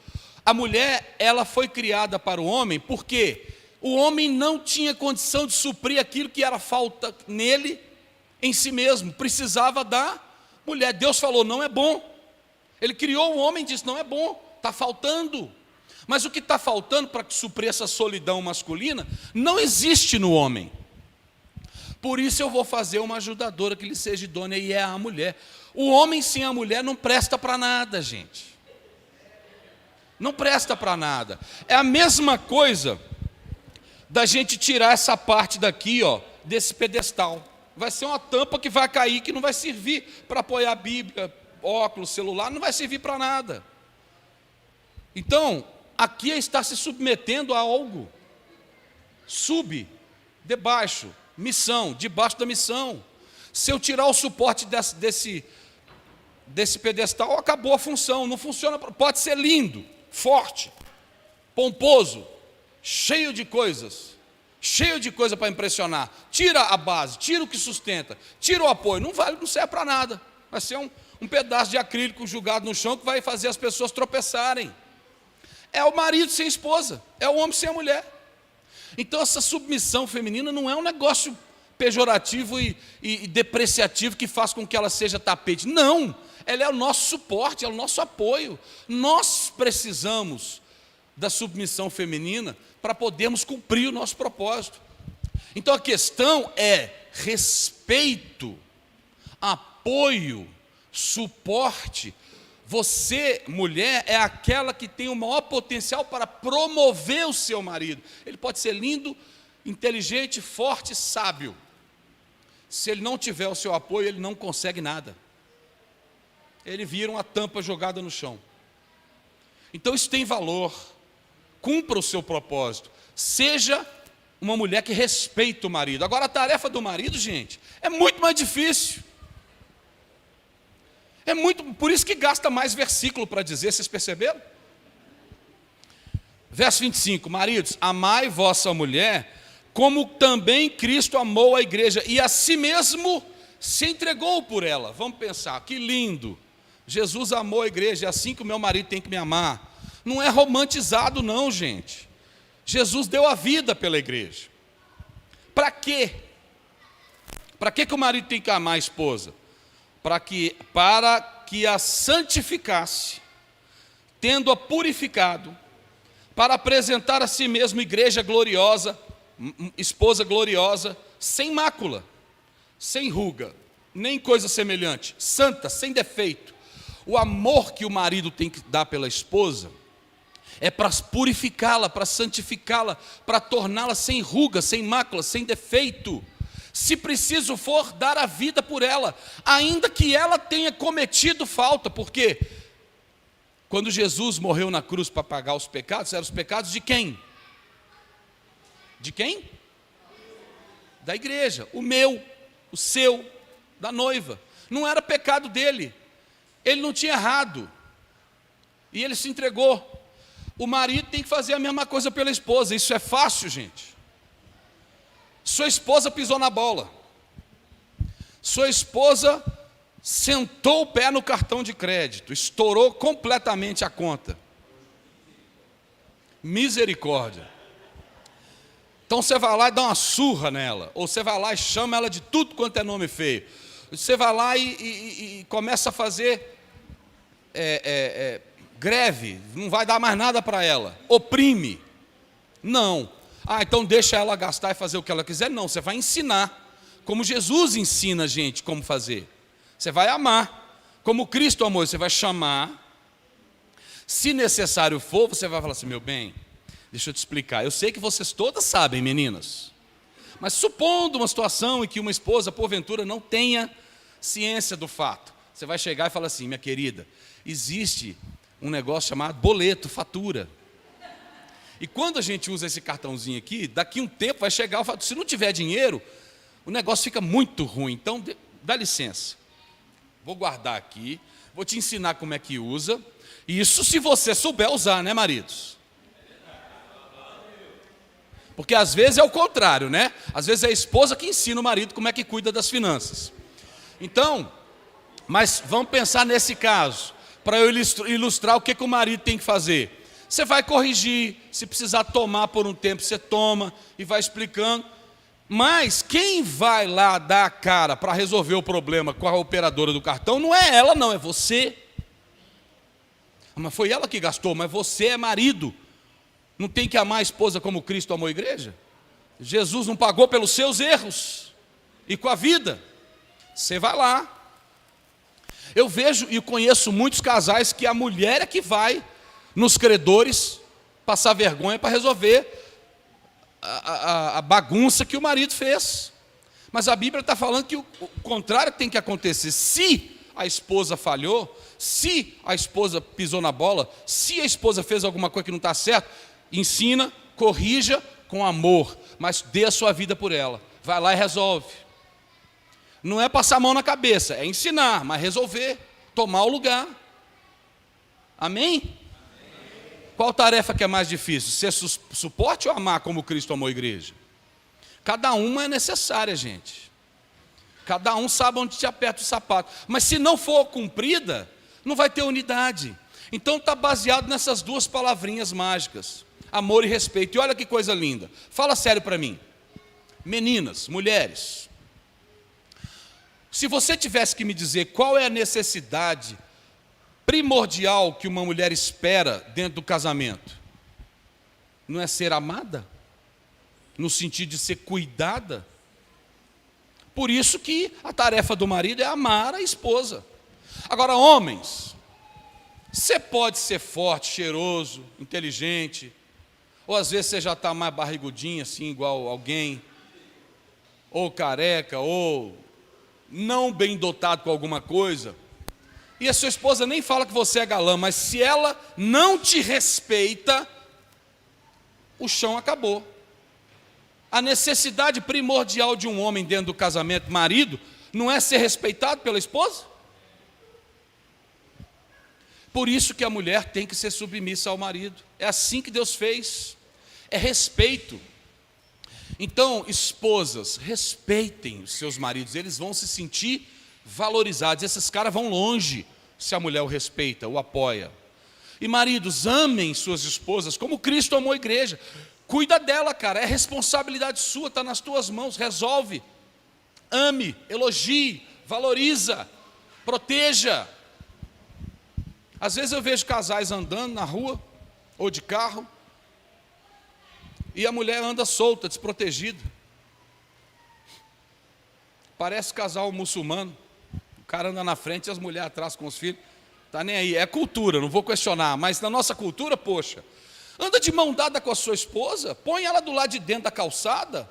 A mulher, ela foi criada para o homem porque o homem não tinha condição de suprir aquilo que era falta nele, em si mesmo, precisava da mulher. Deus falou, não é bom. Ele criou o homem e disse, não é bom, está faltando. Mas o que está faltando para suprir essa solidão masculina não existe no homem. Por isso eu vou fazer uma ajudadora que lhe seja idônea, e é a mulher. O homem sem a mulher não presta para nada, gente. Não presta para nada. É a mesma coisa da gente tirar essa parte daqui, ó, desse pedestal. Vai ser uma tampa que vai cair, que não vai servir para apoiar a Bíblia, óculos, celular, não vai servir para nada. Então, aqui está se submetendo a algo. Debaixo, missão, debaixo da missão. Se eu tirar o suporte desse pedestal, acabou a função, não funciona. Pode ser lindo, forte, pomposo, cheio de coisa para impressionar. Tira a base, tira o que sustenta, tira o apoio, não vale, não serve para nada. Vai ser um pedaço de acrílico jogado no chão que vai fazer as pessoas tropeçarem. É o marido sem esposa, é o homem sem a mulher. Então essa submissão feminina não é um negócio pejorativo e depreciativo que faz com que ela seja tapete. Não, ela é o nosso suporte, é o nosso apoio. Nós precisamos da submissão feminina para podermos cumprir o nosso propósito. Então a questão é respeito, apoio, suporte. Você, mulher, é aquela que tem o maior potencial para promover o seu marido. Ele pode ser lindo, inteligente, forte, sábio. Se ele não tiver o seu apoio, ele não consegue nada. Ele vira uma tampa jogada no chão. Então isso tem valor. Cumpra o seu propósito. Seja uma mulher que respeita o marido. Agora a tarefa do marido, gente, é muito mais difícil. Por isso que gasta mais versículo para dizer, vocês perceberam? Verso 25, maridos, amai vossa mulher, como também Cristo amou a igreja, e a si mesmo se entregou por ela. Vamos pensar, que lindo. Jesus amou a igreja, é assim que o meu marido tem que me amar. Não é romantizado não, gente. Jesus deu a vida pela igreja. Para quê? Para que o marido tem que amar a esposa? Para que a santificasse, tendo-a purificado, para apresentar a si mesmo igreja gloriosa, esposa gloriosa, sem mácula, sem ruga, nem coisa semelhante, santa, sem defeito. O amor que o marido tem que dar pela esposa é para purificá-la, para santificá-la, para torná-la sem ruga, sem mácula, sem defeito. Se preciso for, dar a vida por ela, ainda que ela tenha cometido falta, porque quando Jesus morreu na cruz para pagar os pecados, eram os pecados de quem? De quem? Da igreja, o meu, o seu, da noiva. Não era pecado dele, ele não tinha errado, e ele se entregou. O marido tem que fazer a mesma coisa pela esposa, isso é fácil, gente. Sua esposa pisou na bola. Sua esposa sentou o pé no cartão de crédito, estourou completamente a conta. Misericórdia. Então você vai lá e dá uma surra nela, ou você vai lá e chama ela de tudo quanto é nome feio. Você vai lá e começa a fazer greve, não vai dar mais nada para ela, oprime. Não. Então deixa ela gastar e fazer o que ela quiser. Não, você vai ensinar, como Jesus ensina a gente como fazer. Você vai amar, como Cristo amou, você vai chamar. Se necessário for, você vai falar assim, meu bem, deixa eu te explicar. Eu sei que vocês todas sabem, meninas, mas supondo uma situação em que uma esposa, porventura, não tenha ciência do fato, você vai chegar e falar assim, minha querida, existe um negócio chamado boleto, fatura. E quando a gente usa esse cartãozinho aqui, daqui um tempo vai chegar o fato, se não tiver dinheiro, o negócio fica muito ruim. Então, dá licença. Vou guardar aqui, vou te ensinar como é que usa. Isso se você souber usar, né, maridos? Porque às vezes é o contrário, né? Às vezes é a esposa que ensina o marido como é que cuida das finanças. Então, mas vamos pensar nesse caso, para eu ilustrar o que o marido tem que fazer. Você vai corrigir, se precisar tomar por um tempo, você toma e vai explicando. Mas quem vai lá dar a cara para resolver o problema com a operadora do cartão não é ela não, é você. Mas foi ela que gastou, mas você é marido. Não tem que amar a esposa como Cristo amou a igreja? Jesus não pagou pelos seus erros e com a vida. Você vai lá. Eu vejo e conheço muitos casais que a mulher é que vai nos credores passar vergonha para resolver a bagunça que o marido fez. Mas a Bíblia está falando que o contrário tem que acontecer. Se a esposa falhou, se a esposa pisou na bola, se a esposa fez alguma coisa que não está certo, ensina, corrija com amor, mas dê a sua vida por ela. Vai lá e resolve. Não é passar a mão na cabeça, é ensinar, mas resolver, tomar o lugar. Amém? Qual tarefa que é mais difícil? Ser suporte ou amar como Cristo amou a igreja? Cada uma é necessária, gente. Cada um sabe onde te aperta o sapato. Mas se não for cumprida, não vai ter unidade. Então está baseado nessas duas palavrinhas mágicas: amor e respeito. E olha que coisa linda. Fala sério para mim. Meninas, mulheres, se você tivesse que me dizer qual é a necessidade primordial que uma mulher espera dentro do casamento, não é ser amada? No sentido de ser cuidada? Por isso que a tarefa do marido é amar a esposa. Agora, homens, você pode ser forte, cheiroso, inteligente, ou às vezes você já está mais barrigudinho, assim, igual alguém, ou careca, ou não bem dotado com alguma coisa, e a sua esposa nem fala que você é galã, mas se ela não te respeita, o chão acabou. A necessidade primordial de um homem dentro do casamento, marido, não é ser respeitado pela esposa? Por isso que a mulher tem que ser submissa ao marido. É assim que Deus fez. É respeito. Então, esposas, respeitem os seus maridos, eles vão se sentir valorizados. Esses caras vão longe se a mulher o respeita, o apoia. E maridos, amem suas esposas como Cristo amou a igreja. Cuida dela, cara, é responsabilidade sua, está nas tuas mãos, resolve. Ame, elogie, valoriza, proteja. Às vezes eu vejo casais andando na rua, ou de carro, e a mulher anda solta, desprotegida. Parece casal muçulmano. O cara anda na frente e as mulheres atrás com os filhos. Está nem aí, é cultura, não vou questionar, mas na nossa cultura, poxa, anda de mão dada com a sua esposa, põe ela do lado de dentro da calçada,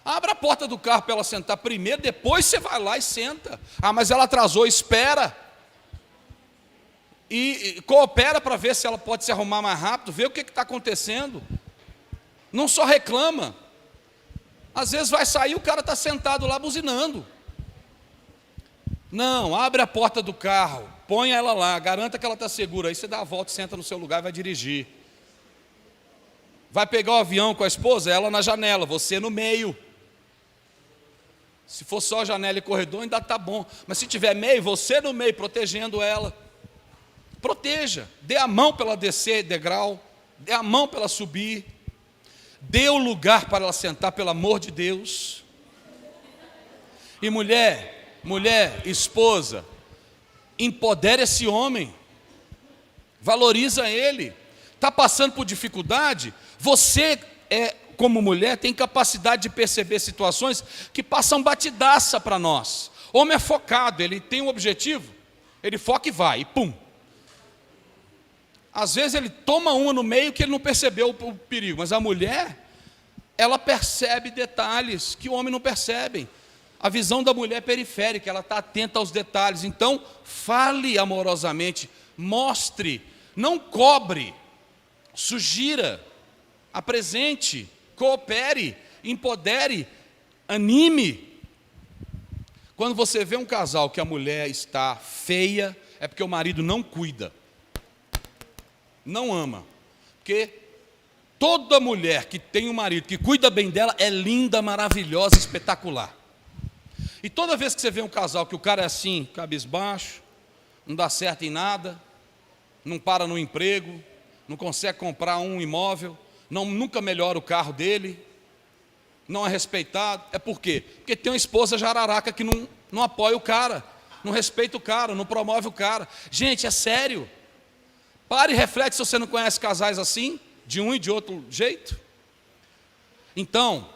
abre a porta do carro para ela sentar primeiro, depois você vai lá e senta. Ah, mas ela atrasou, espera. E coopera para ver se ela pode se arrumar mais rápido, vê o que está acontecendo. Não só reclama. Às vezes vai sair, o cara está sentado lá buzinando. Não, abre a porta do carro, põe ela lá, garanta que ela está segura. Aí você dá a volta, senta no seu lugar e vai dirigir. Vai pegar o avião com a esposa, ela na janela, você no meio. Se for só janela e corredor, ainda está bom. Mas se tiver meio, você no meio, protegendo ela. Proteja, dê a mão para ela descer degrau, dê a mão para ela subir, dê o lugar para ela sentar, pelo amor de Deus. E mulher, esposa, empodere esse homem, valoriza ele. Está passando por dificuldade? Você, como mulher, tem capacidade de perceber situações que passam batidaça para nós. Homem é focado, ele tem um objetivo, ele foca e vai, e pum. Às vezes ele toma uma no meio que ele não percebeu o perigo, mas a mulher, ela percebe detalhes que o homem não percebe. A visão da mulher é periférica, ela está atenta aos detalhes. Então, fale amorosamente, mostre, não cobre, sugira, apresente, coopere, empodere, anime. Quando você vê um casal que a mulher está feia, é porque o marido não cuida, não ama. Porque toda mulher que tem um marido que cuida bem dela é linda, maravilhosa, espetacular. E toda vez que você vê um casal que o cara é assim, cabisbaixo, não dá certo em nada, não para no emprego, não consegue comprar um imóvel, nunca melhora o carro dele, não é respeitado, é por quê? Porque tem uma esposa jararaca que não apoia o cara, não respeita o cara, não promove o cara. Gente, é sério. Pare e reflete se você não conhece casais assim, de um e de outro jeito. Então,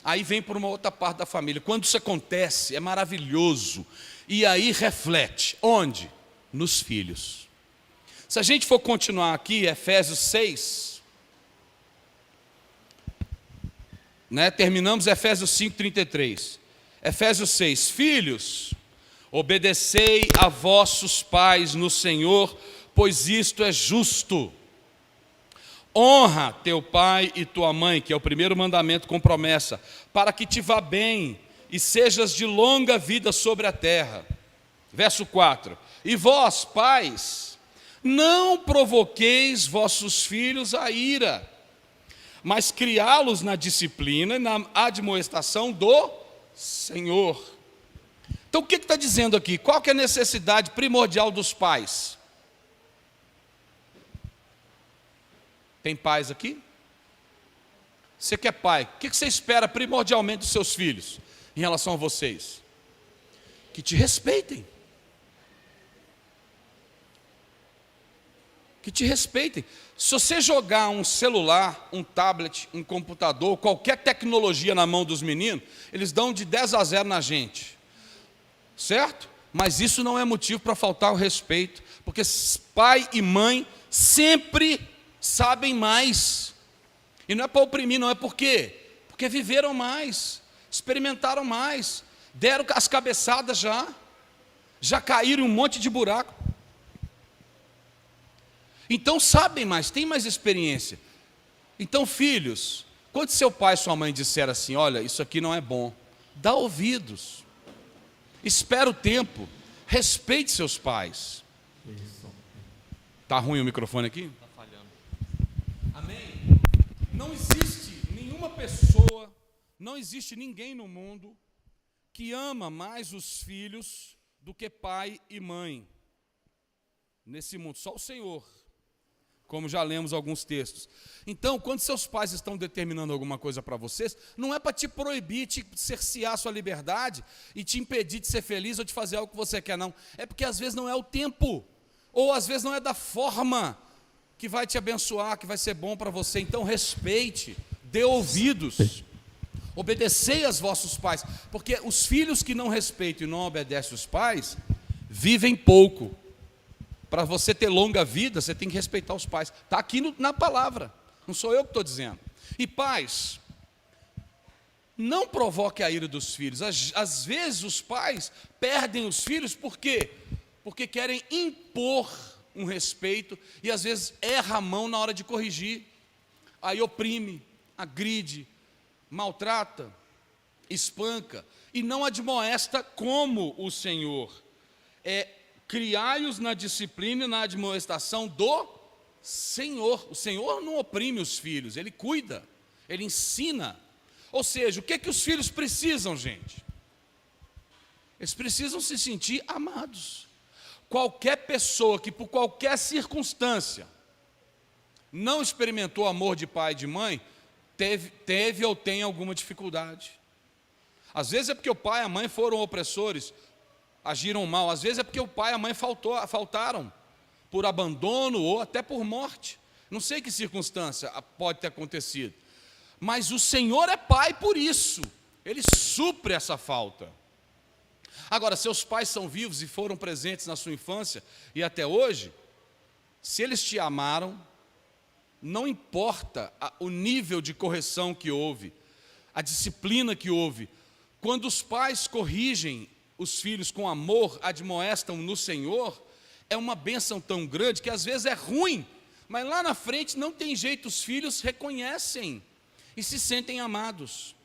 Aí vem para uma outra parte da família. Quando isso acontece, é maravilhoso. E aí reflete. Onde? Nos filhos. Se a gente for continuar aqui, Efésios 6, terminamos Efésios 5:33. Efésios 6, filhos, obedecei a vossos pais no Senhor, pois isto é justo. Honra teu pai e tua mãe, que é o primeiro mandamento com promessa, para que te vá bem e sejas de longa vida sobre a terra. Verso 4, e vós, pais, não provoqueis vossos filhos a ira, mas criá-los na disciplina e na admoestação do Senhor. Então o que está dizendo aqui? Qual que é a necessidade primordial dos pais? Tem pais aqui? Você que é pai, o que você espera primordialmente dos seus filhos em relação a vocês? Que te respeitem. Que te respeitem. Se você jogar um celular, um tablet, um computador, qualquer tecnologia na mão dos meninos, eles dão de 10-0 na gente. Certo? Mas isso não é motivo para faltar o respeito, porque pai e mãe sempre sabem mais. E não é para oprimir, não é por quê? Porque viveram mais, experimentaram mais, deram as cabeçadas já caíram em um monte de buraco. Então sabem mais, têm mais experiência. Então, filhos, quando seu pai e sua mãe disseram assim, olha, isso aqui não é bom, dá ouvidos, espera o tempo, respeite seus pais. Está ruim o microfone aqui? Está falhando. Amém? Não existe nenhuma pessoa, não existe ninguém no mundo que ama mais os filhos do que pai e mãe. Nesse mundo, só o Senhor. Como já lemos alguns textos. Então, quando seus pais estão determinando alguma coisa para vocês, não é para te proibir, te cercear sua liberdade e te impedir de ser feliz ou de fazer algo que você quer, não. É porque às vezes não é o tempo, ou às vezes não é da forma que vai te abençoar, que vai ser bom para você. Então, respeite, dê ouvidos, obedecei aos vossos pais, porque os filhos que não respeitam e não obedecem os pais, vivem pouco. Para você ter longa vida, você tem que respeitar os pais. Está aqui na palavra, não sou eu que estou dizendo. E pais, não provoque a ira dos filhos. Às vezes os pais perdem os filhos, por quê? Porque querem impor um respeito e às vezes erra a mão na hora de corrigir. Aí oprime, agride, maltrata, espanca e não admoesta como o Senhor. Criai-os na disciplina e na admoestação do Senhor. O Senhor não oprime os filhos, Ele cuida, Ele ensina. Ou seja, o que os filhos precisam, gente? Eles precisam se sentir amados. Qualquer pessoa que por qualquer circunstância não experimentou amor de pai e de mãe, teve ou tem alguma dificuldade. Às vezes é porque o pai e a mãe foram opressores, agiram mal, às vezes é porque o pai e a mãe faltaram por abandono ou até por morte. Não sei que circunstância pode ter acontecido, mas o Senhor é pai por isso, Ele supre essa falta. Agora, seus pais são vivos e foram presentes na sua infância e até hoje, se eles te amaram, não importa o nível de correção que houve, a disciplina que houve, quando os pais corrigem os filhos com amor, admoestam no Senhor, é uma bênção tão grande que às vezes é ruim, mas lá na frente não tem jeito, os filhos reconhecem e se sentem amados.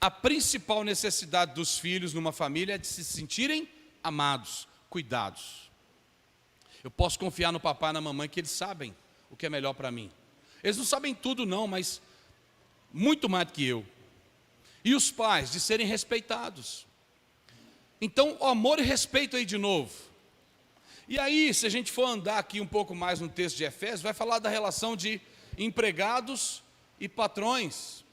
A principal necessidade dos filhos numa família é de se sentirem amados, cuidados. Eu posso confiar no papai e na mamãe que eles sabem o que é melhor para mim. Eles não sabem tudo não, mas muito mais do que eu. E os pais, de serem respeitados. Então, o amor e respeito aí de novo. E aí, se a gente for andar aqui um pouco mais no texto de Efésios, vai falar da relação de empregados e patrões,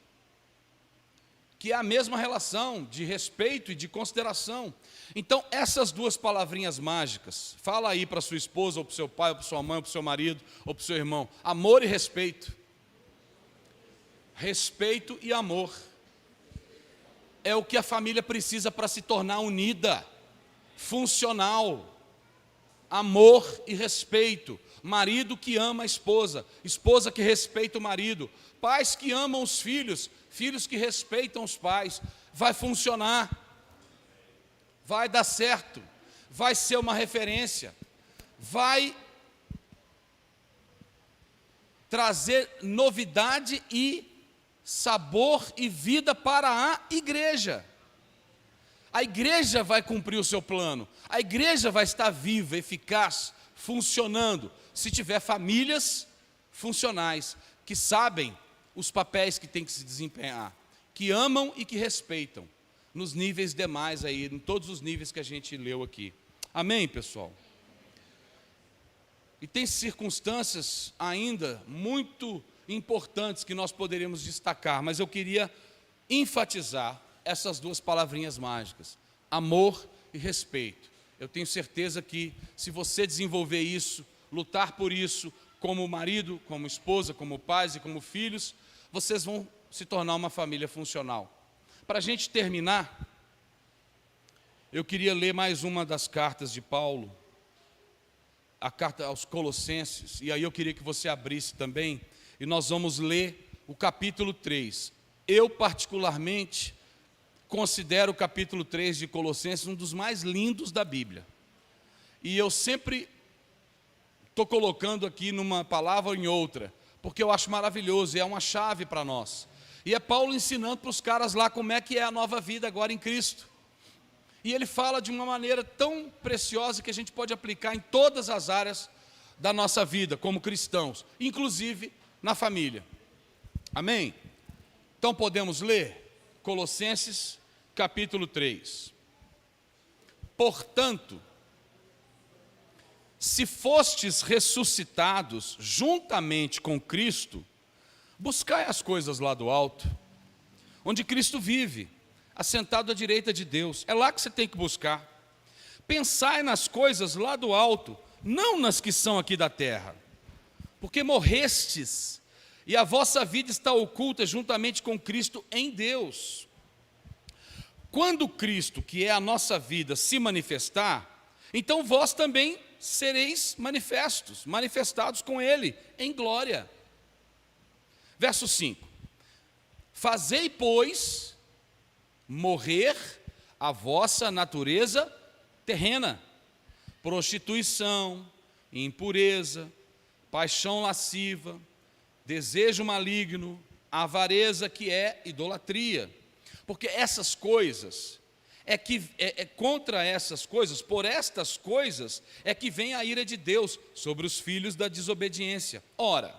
que é a mesma relação de respeito e de consideração. Então, essas duas palavrinhas mágicas, fala aí para sua esposa, ou para o seu pai, ou para sua mãe, ou para o seu marido, ou para o seu irmão, amor e respeito. Respeito e amor. é o que a família precisa para se tornar unida, funcional. Amor e respeito. Marido que ama a esposa, esposa que respeita o marido, pais que amam os filhos, filhos que respeitam os pais. Vai funcionar, vai dar certo, vai ser uma referência, vai trazer novidade e sabor e vida para a igreja. A igreja vai cumprir o seu plano, a igreja vai estar viva, eficaz, funcionando, se tiver famílias funcionais, que sabem os papéis que tem que se desempenhar, que amam e que respeitam, nos níveis demais aí, em todos os níveis que a gente leu aqui. Amém, pessoal? E tem circunstâncias ainda muito importantes que nós poderíamos destacar, mas eu queria enfatizar essas duas palavrinhas mágicas: amor e respeito. Eu tenho certeza que, se você desenvolver isso, lutar por isso, como marido, como esposa, como pais e como filhos, vocês vão se tornar uma família funcional. Para a gente terminar, eu queria ler mais uma das cartas de Paulo, a carta aos Colossenses, e aí eu queria que você abrisse também, e nós vamos ler o capítulo 3. Eu, particularmente, considero o capítulo 3 de Colossenses um dos mais lindos da Bíblia. E eu sempre estou colocando aqui numa palavra ou em outra, porque eu acho maravilhoso, e é uma chave para nós. E é Paulo ensinando para os caras lá como é que é a nova vida agora em Cristo. E ele fala de uma maneira tão preciosa que a gente pode aplicar em todas as áreas da nossa vida como cristãos, inclusive na família. Amém? Então podemos ler Colossenses capítulo 3. Portanto, se fostes ressuscitados juntamente com Cristo, buscai as coisas lá do alto, onde Cristo vive, assentado à direita de Deus. É lá que você tem que buscar. Pensai nas coisas lá do alto, não nas que são aqui da terra, porque morrestes, e a vossa vida está oculta juntamente com Cristo em Deus. Quando Cristo, que é a nossa vida, se manifestar, então vós também sereis manifestados com Ele em glória. Verso 5: fazei, pois, morrer a vossa natureza terrena, prostituição, impureza, paixão lasciva, desejo maligno, avareza, que é idolatria. Porque essas coisas, contra essas coisas, por estas coisas, é que vem a ira de Deus sobre os filhos da desobediência. Ora,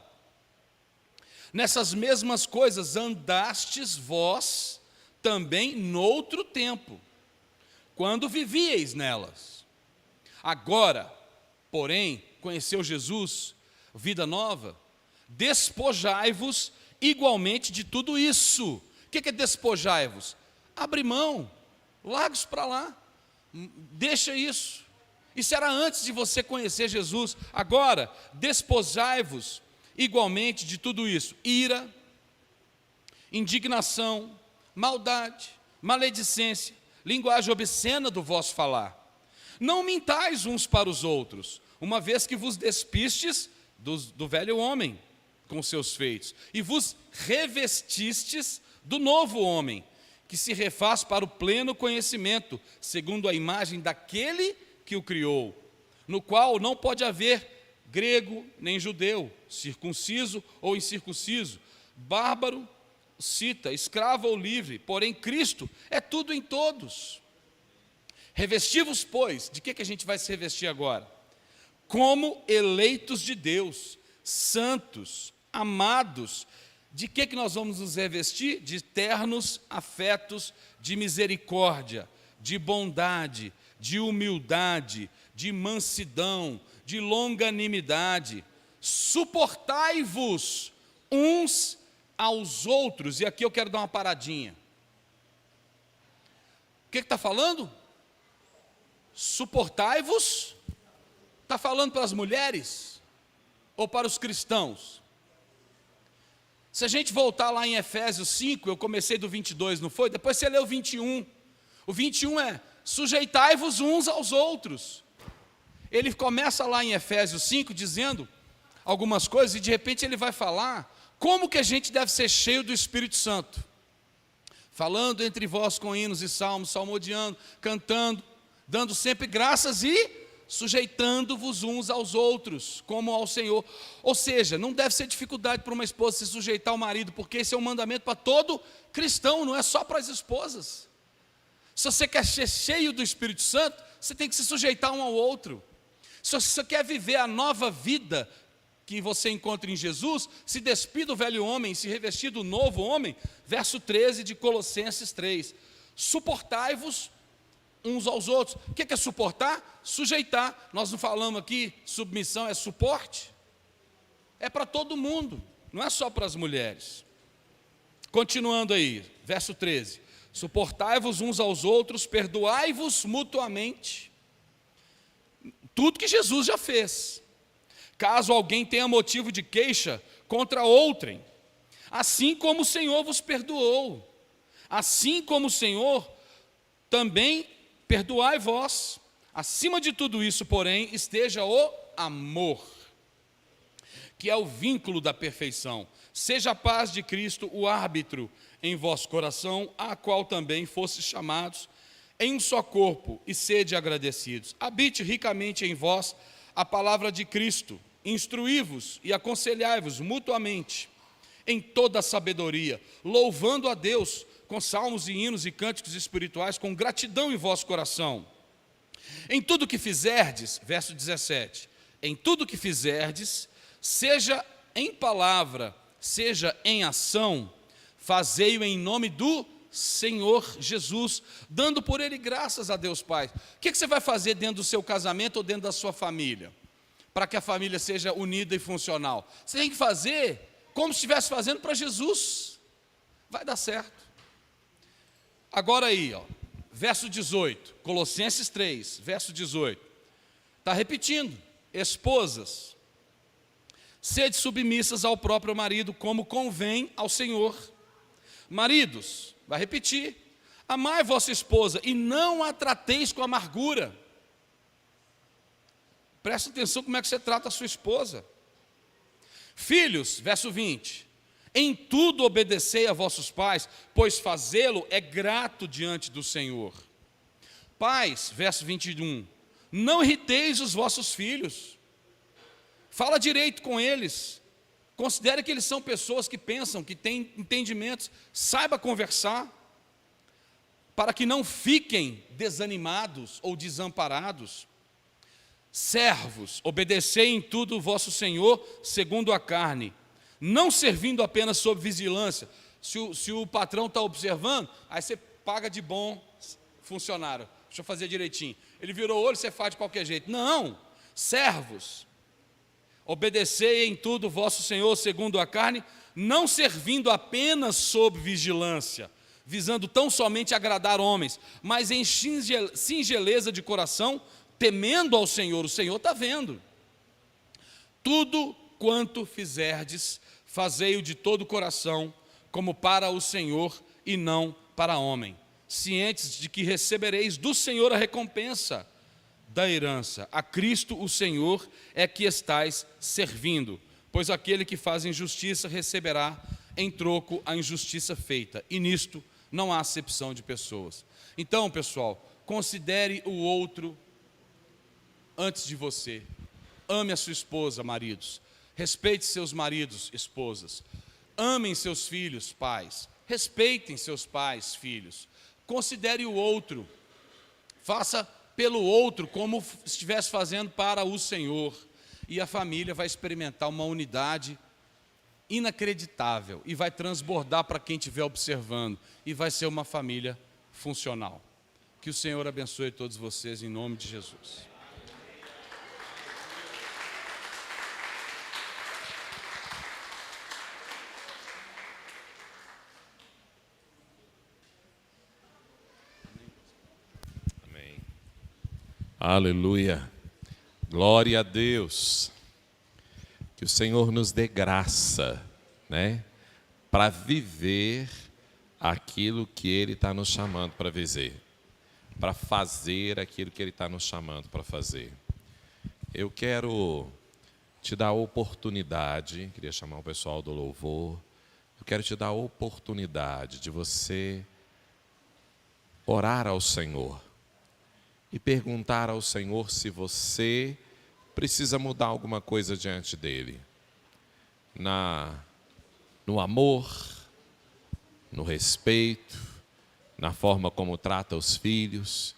nessas mesmas coisas andastes vós também noutro tempo, quando vivieis nelas. Agora, porém, conheceu Jesus, vida nova, despojai-vos igualmente de tudo isso. O que é despojai-vos? Abre mão, larga isso para lá, deixa isso. Isso era antes de você conhecer Jesus. Agora, despojai-vos igualmente de tudo isso: ira, indignação, maldade, maledicência, linguagem obscena do vosso falar. Não mintais uns para os outros, uma vez que vos despistes do velho homem com seus feitos, e vos revestistes do novo homem, que se refaz para o pleno conhecimento, segundo a imagem daquele que o criou, no qual não pode haver grego nem judeu, circunciso ou incircunciso, bárbaro, cita, escravo ou livre, porém Cristo é tudo em todos. Revesti-vos, pois, de que a gente vai se revestir agora? Como eleitos de Deus, santos, amados. De que nós vamos nos revestir? De ternos afetos de misericórdia, de bondade, de humildade, de mansidão, de longanimidade. Suportai-vos uns aos outros. E aqui eu quero dar uma paradinha. O que está falando? Suportai-vos. Está falando para as mulheres ou para os cristãos? Se a gente voltar lá em Efésios 5, eu comecei do 22, não foi? Depois você lê o 21. O 21 é: sujeitai-vos uns aos outros. Ele começa lá em Efésios 5 dizendo algumas coisas, e de repente ele vai falar como que a gente deve ser cheio do Espírito Santo. Falando entre vós com hinos e salmos, salmodiando, cantando, dando sempre graças e sujeitando-vos uns aos outros, como ao Senhor. Ou seja, não deve ser dificuldade para uma esposa se sujeitar ao marido, porque esse é um mandamento para todo cristão, não é só para as esposas. Se você quer ser cheio do Espírito Santo, você tem que se sujeitar um ao outro. Se você quer viver a nova vida que você encontra em Jesus, se despir do velho homem, se revestir do novo homem. Verso 13 de Colossenses 3. Suportai-vos uns aos outros. O que é suportar? Sujeitar. Nós não falamos aqui, submissão é suporte? É para todo mundo, não é só para as mulheres. Continuando aí, verso 13. Suportai-vos uns aos outros, perdoai-vos mutuamente. Tudo que Jesus já fez. Caso alguém tenha motivo de queixa contra outrem, assim como o Senhor vos perdoou, assim como o Senhor também perdoai vós. Acima de tudo isso, porém, esteja o amor, que é o vínculo da perfeição. Seja a paz de Cristo o árbitro em vosso coração, a qual também fostes chamados em um só corpo, e sede agradecidos. Habite ricamente em vós a palavra de Cristo, instruí-vos e aconselhai-vos mutuamente em toda a sabedoria, louvando a Deus com salmos e hinos e cânticos espirituais, com gratidão em vosso coração. Em tudo que fizerdes, verso 17, em tudo que fizerdes, seja em palavra, seja em ação, fazei-o em nome do Senhor Jesus, dando por ele graças a Deus Pai. O que você vai fazer dentro do seu casamento ou dentro da sua família, para que a família seja unida e funcional? Você tem que fazer como se estivesse fazendo para Jesus, vai dar certo. Agora aí, verso 18, Colossenses 3, verso 18, está repetindo: esposas, sede submissas ao próprio marido, como convém ao Senhor. Maridos, vai repetir: amai vossa esposa e não a trateis com amargura. Presta atenção como é que você trata a sua esposa. Filhos, verso 20, em tudo obedecei a vossos pais, pois fazê-lo é grato diante do Senhor. Pais, verso 21, não irriteis os vossos filhos, fala direito com eles, considere que eles são pessoas que pensam, que têm entendimentos, saiba conversar, para que não fiquem desanimados ou desamparados. Servos, obedecei em tudo o vosso Senhor segundo a carne, não servindo apenas sob vigilância. Se o patrão está observando, aí você paga de bom funcionário. Deixa eu fazer direitinho. Ele virou o olho, você faz de qualquer jeito. Não, servos, obedecei em tudo o vosso Senhor segundo a carne, não servindo apenas sob vigilância, visando tão somente agradar homens, mas em singeleza de coração, temendo ao Senhor. O Senhor está vendo. Tudo quanto fizerdes, fazei-o de todo o coração, como para o Senhor e não para homem, cientes de que recebereis do Senhor a recompensa da herança. A Cristo o Senhor é que estais servindo, pois aquele que faz injustiça receberá em troco a injustiça feita, e nisto não há acepção de pessoas. Então, pessoal, considere o outro antes de você. Ame a sua esposa, maridos. Respeite seus maridos, esposas. Amem seus filhos, pais. Respeitem seus pais, filhos. Considere o outro. Faça pelo outro como estivesse fazendo para o Senhor. E a família vai experimentar uma unidade inacreditável e vai transbordar para quem estiver observando. E vai ser uma família funcional. Que o Senhor abençoe todos vocês em nome de Jesus. Aleluia, glória a Deus, que o Senhor nos dê graça, né, para viver aquilo que Ele está nos chamando para viver, para fazer aquilo que Ele está nos chamando para fazer. Eu quero te dar a oportunidade, queria chamar o pessoal do louvor, eu quero te dar a oportunidade de você orar ao Senhor e perguntar ao Senhor se você precisa mudar alguma coisa diante dEle. No amor, no respeito, na forma como trata os filhos,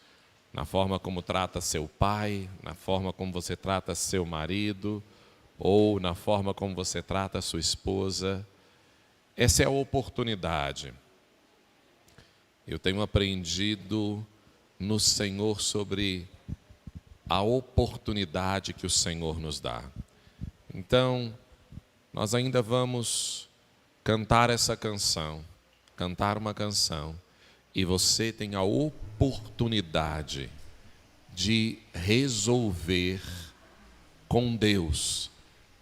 na forma como trata seu pai, na forma como você trata seu marido, ou na forma como você trata sua esposa. Essa é a oportunidade. Eu tenho aprendido no Senhor sobre a oportunidade que o Senhor nos dá. Então, nós ainda vamos cantar essa canção, cantar uma canção, e você tem a oportunidade de resolver com Deus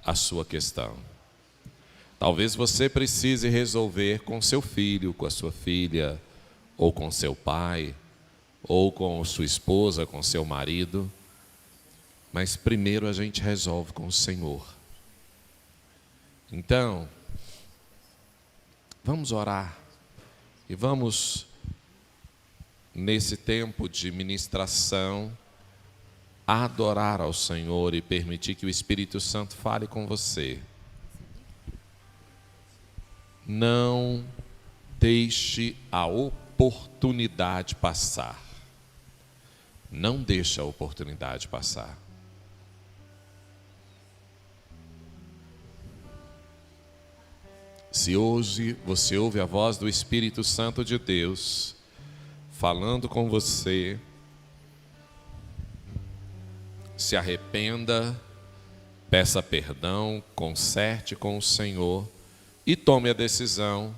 a sua questão. Talvez você precise resolver com seu filho, com a sua filha, ou com seu pai, ou com sua esposa, com seu marido, mas primeiro a gente resolve com o Senhor. Então, vamos orar e vamos, nesse tempo de ministração, adorar ao Senhor e permitir que o Espírito Santo fale com você. Não deixe a oportunidade passar. Não deixe a oportunidade passar. Se hoje você ouve a voz do Espírito Santo de Deus falando com você, se arrependa, peça perdão, conserte com o Senhor e tome a decisão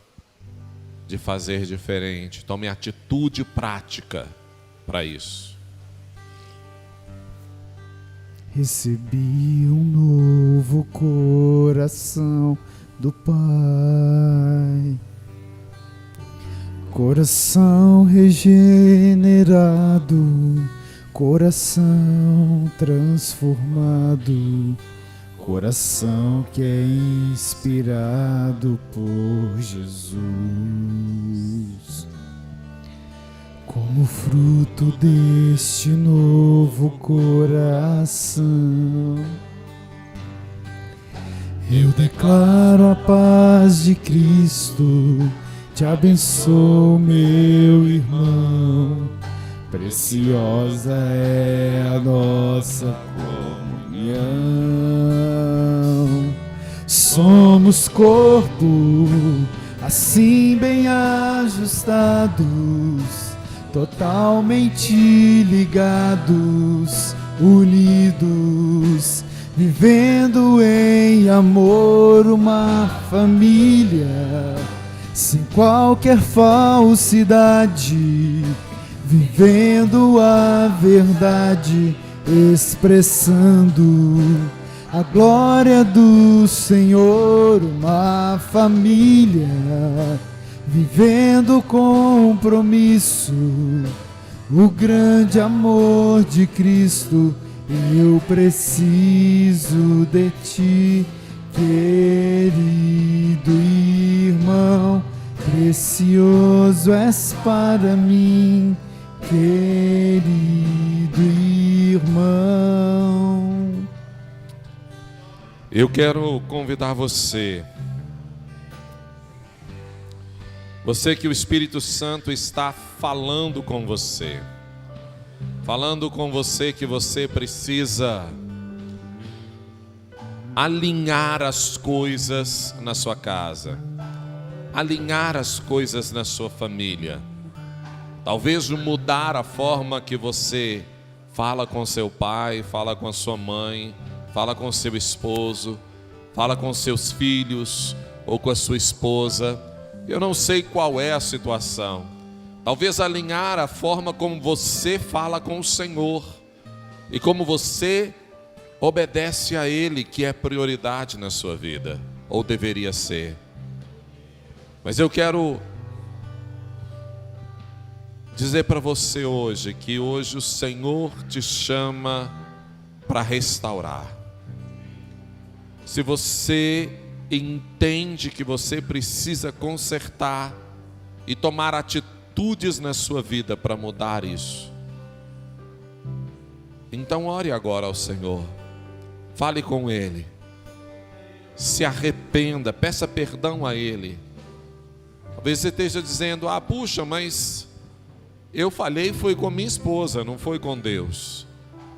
de fazer diferente. Tome atitude prática para isso. Recebi um novo coração do Pai, coração regenerado, coração transformado, coração que é inspirado por Jesus. Como fruto deste novo coração, eu declaro a paz de Cristo, te abençoo, meu irmão. Preciosa é a nossa comunhão. Somos corpo, assim bem ajustados, totalmente ligados, unidos, vivendo em amor uma família, sem qualquer falsidade, vivendo a verdade, expressando a glória do Senhor, uma família, vivendo compromisso, o grande amor de Cristo. Eu preciso de ti, querido irmão, precioso és para mim, querido irmão. Eu quero convidar você que o Espírito Santo está falando com você que você precisa alinhar as coisas na sua casa, alinhar as coisas na sua família, talvez mudar a forma que você fala com seu pai, fala com a sua mãe, fala com seu esposo, fala com seus filhos ou com a sua esposa. Eu não sei qual é a situação. Talvez alinhar a forma como você fala com o Senhor e como você obedece a Ele, que é prioridade na sua vida, ou deveria ser. Mas eu quero dizer para você hoje que hoje o Senhor te chama para restaurar. Se você entende que você precisa consertar e tomar atitudes na sua vida para mudar isso, então ore agora ao Senhor, fale com Ele, se arrependa, peça perdão a Ele. Talvez você esteja dizendo: puxa, mas eu falhei, foi com minha esposa, não foi com Deus.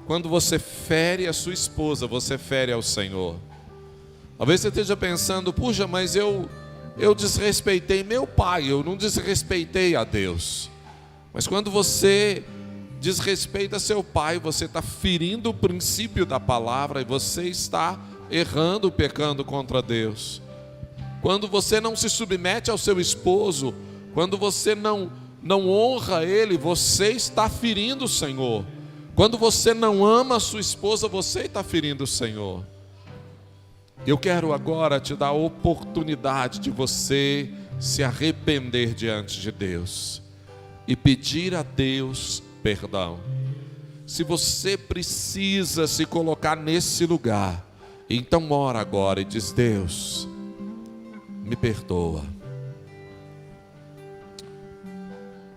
Quando você fere a sua esposa, você fere ao Senhor. Talvez você esteja pensando: puxa, mas eu desrespeitei meu pai, eu não desrespeitei a Deus. Mas quando você desrespeita seu pai, você está ferindo o princípio da palavra e você está errando, pecando contra Deus. Quando você não se submete ao seu esposo, quando você não honra ele, você está ferindo o Senhor. Quando você não ama a sua esposa, você está ferindo o Senhor. Eu quero agora te dar a oportunidade de você se arrepender diante de Deus e pedir a Deus perdão. Se você precisa se colocar nesse lugar, então ora agora e diz: Deus, me perdoa.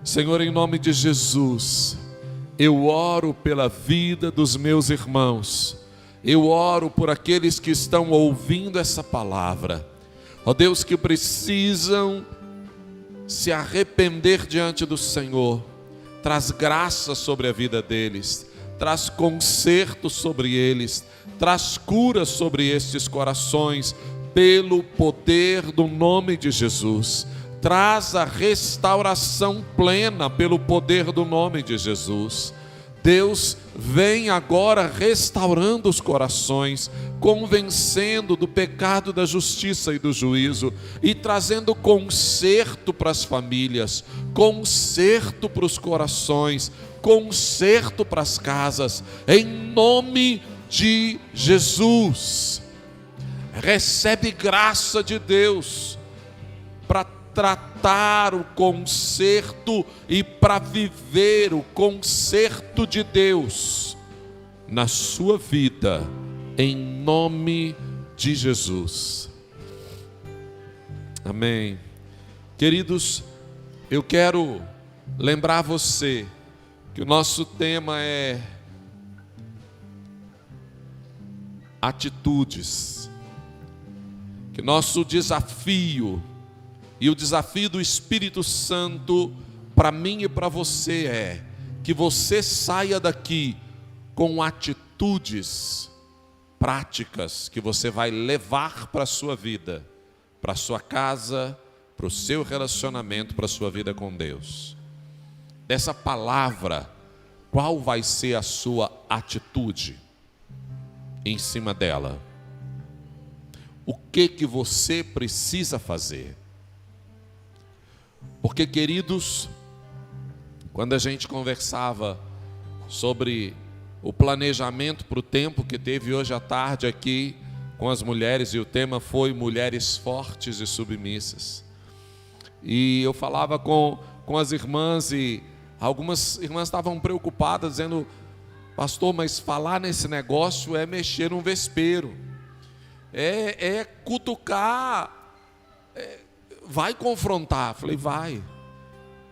Senhor, em nome de Jesus, eu oro pela vida dos meus irmãos. Eu oro por aqueles que estão ouvindo essa palavra. Ó Deus, que precisam se arrepender diante do Senhor. Traz graça sobre a vida deles. Traz conserto sobre eles. Traz cura sobre estes corações. Pelo poder do nome de Jesus. Traz a restauração plena pelo poder do nome de Jesus. Deus, vem agora restaurando os corações, convencendo do pecado, da justiça e do juízo, e trazendo conserto para as famílias, conserto para os corações, conserto para as casas, em nome de Jesus. Recebe graça de Deus para tratar o conserto e para viver o conserto de Deus na sua vida, em nome de Jesus. Amém. Queridos, eu quero lembrar você que o nosso tema é atitudes, que nosso desafio e o desafio do Espírito Santo para mim e para você é que você saia daqui com atitudes práticas que você vai levar para a sua vida, para a sua casa, para o seu relacionamento, para a sua vida com Deus. Dessa palavra, qual vai ser a sua atitude em cima dela? O que você precisa fazer? Porque, queridos, quando a gente conversava sobre o planejamento para o tempo que teve hoje à tarde aqui com as mulheres, e o tema foi mulheres fortes e submissas, e eu falava com as irmãs, e algumas irmãs estavam preocupadas, dizendo: pastor, mas falar nesse negócio é mexer num vespeiro, é cutucar, vai confrontar. Falei: vai.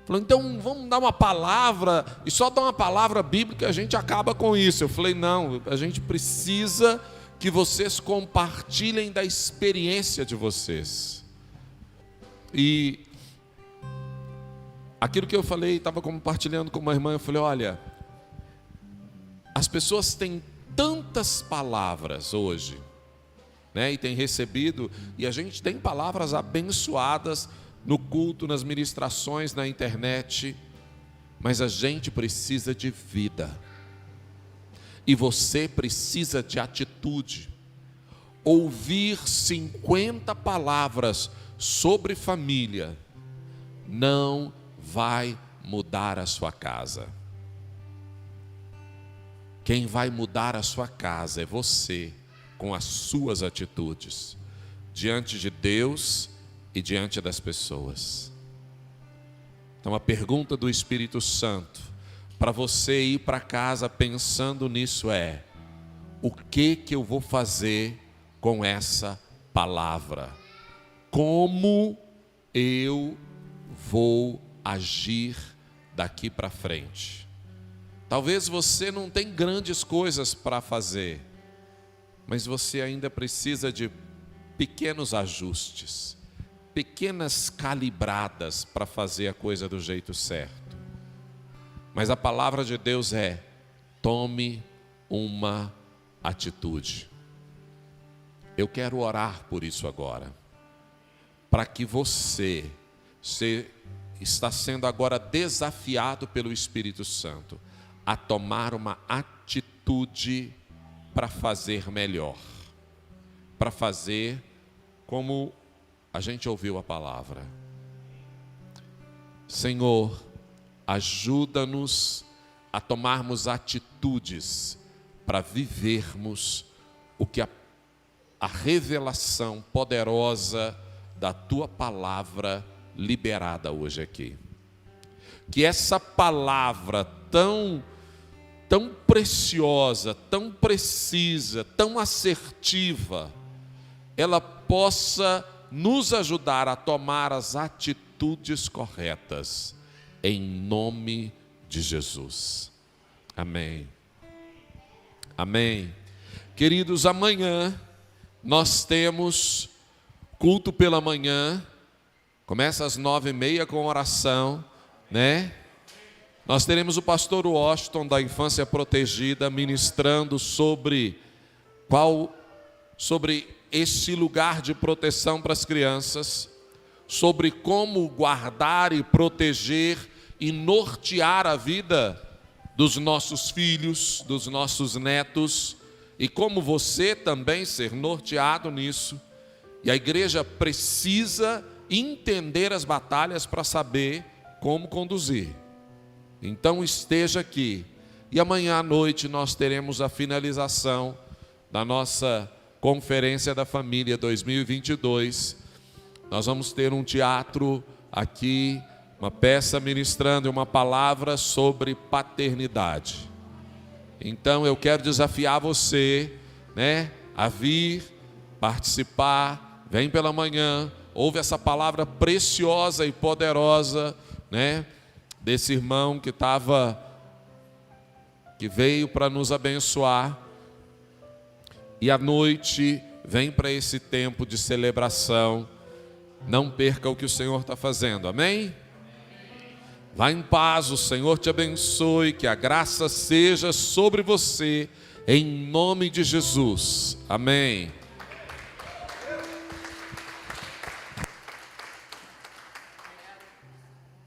Falei: então vamos dar uma palavra, e só dar uma palavra bíblica a gente acaba com isso. Eu falei: não, a gente precisa que vocês compartilhem da experiência de vocês. E aquilo que eu falei, estava compartilhando com uma irmã, eu falei: olha, as pessoas têm tantas palavras hoje, né, e tem recebido, e a gente tem palavras abençoadas no culto, nas ministrações, na internet, mas a gente precisa de vida, e você precisa de atitude. Ouvir 50 palavras sobre família não vai mudar a sua casa. Quem vai mudar a sua casa é você, com as suas atitudes, diante de Deus e diante das pessoas. Então a pergunta do Espírito Santo para você ir para casa pensando nisso é: o que eu vou fazer com essa palavra? Como eu vou agir daqui para frente? Talvez você não tenha grandes coisas para fazer, mas você ainda precisa de pequenos ajustes, pequenas calibradas para fazer a coisa do jeito certo. Mas a palavra de Deus é: tome uma atitude. Eu quero orar por isso agora, para que você está sendo agora desafiado pelo Espírito Santo a tomar uma atitude para fazer melhor, para fazer como a gente ouviu a palavra. Senhor, ajuda-nos a tomarmos atitudes para vivermos o que a revelação poderosa da Tua palavra liberada hoje aqui. Que essa palavra tão preciosa, tão precisa, tão assertiva, ela possa nos ajudar a tomar as atitudes corretas, em nome de Jesus. Amém. Amém. Queridos, amanhã nós temos culto pela manhã, começa às 9h30 com oração, né? Nós teremos o pastor Washington da Infância Protegida ministrando sobre esse lugar de proteção para as crianças, sobre como guardar e proteger e nortear a vida dos nossos filhos, dos nossos netos, e como você também ser norteado nisso. E a igreja precisa entender as batalhas para saber como conduzir. Então esteja aqui. E amanhã à noite nós teremos a finalização da nossa Conferência da Família 2022. Nós vamos ter um teatro aqui, uma peça ministrando uma palavra sobre paternidade. Então eu quero desafiar você, né, a vir, participar. Vem pela manhã, ouve essa palavra preciosa e poderosa, né, desse irmão que veio para nos abençoar. E à noite, vem para esse tempo de celebração. Não perca o que o Senhor está fazendo, amém? Vá em paz, o Senhor te abençoe, que a graça seja sobre você, em nome de Jesus, amém.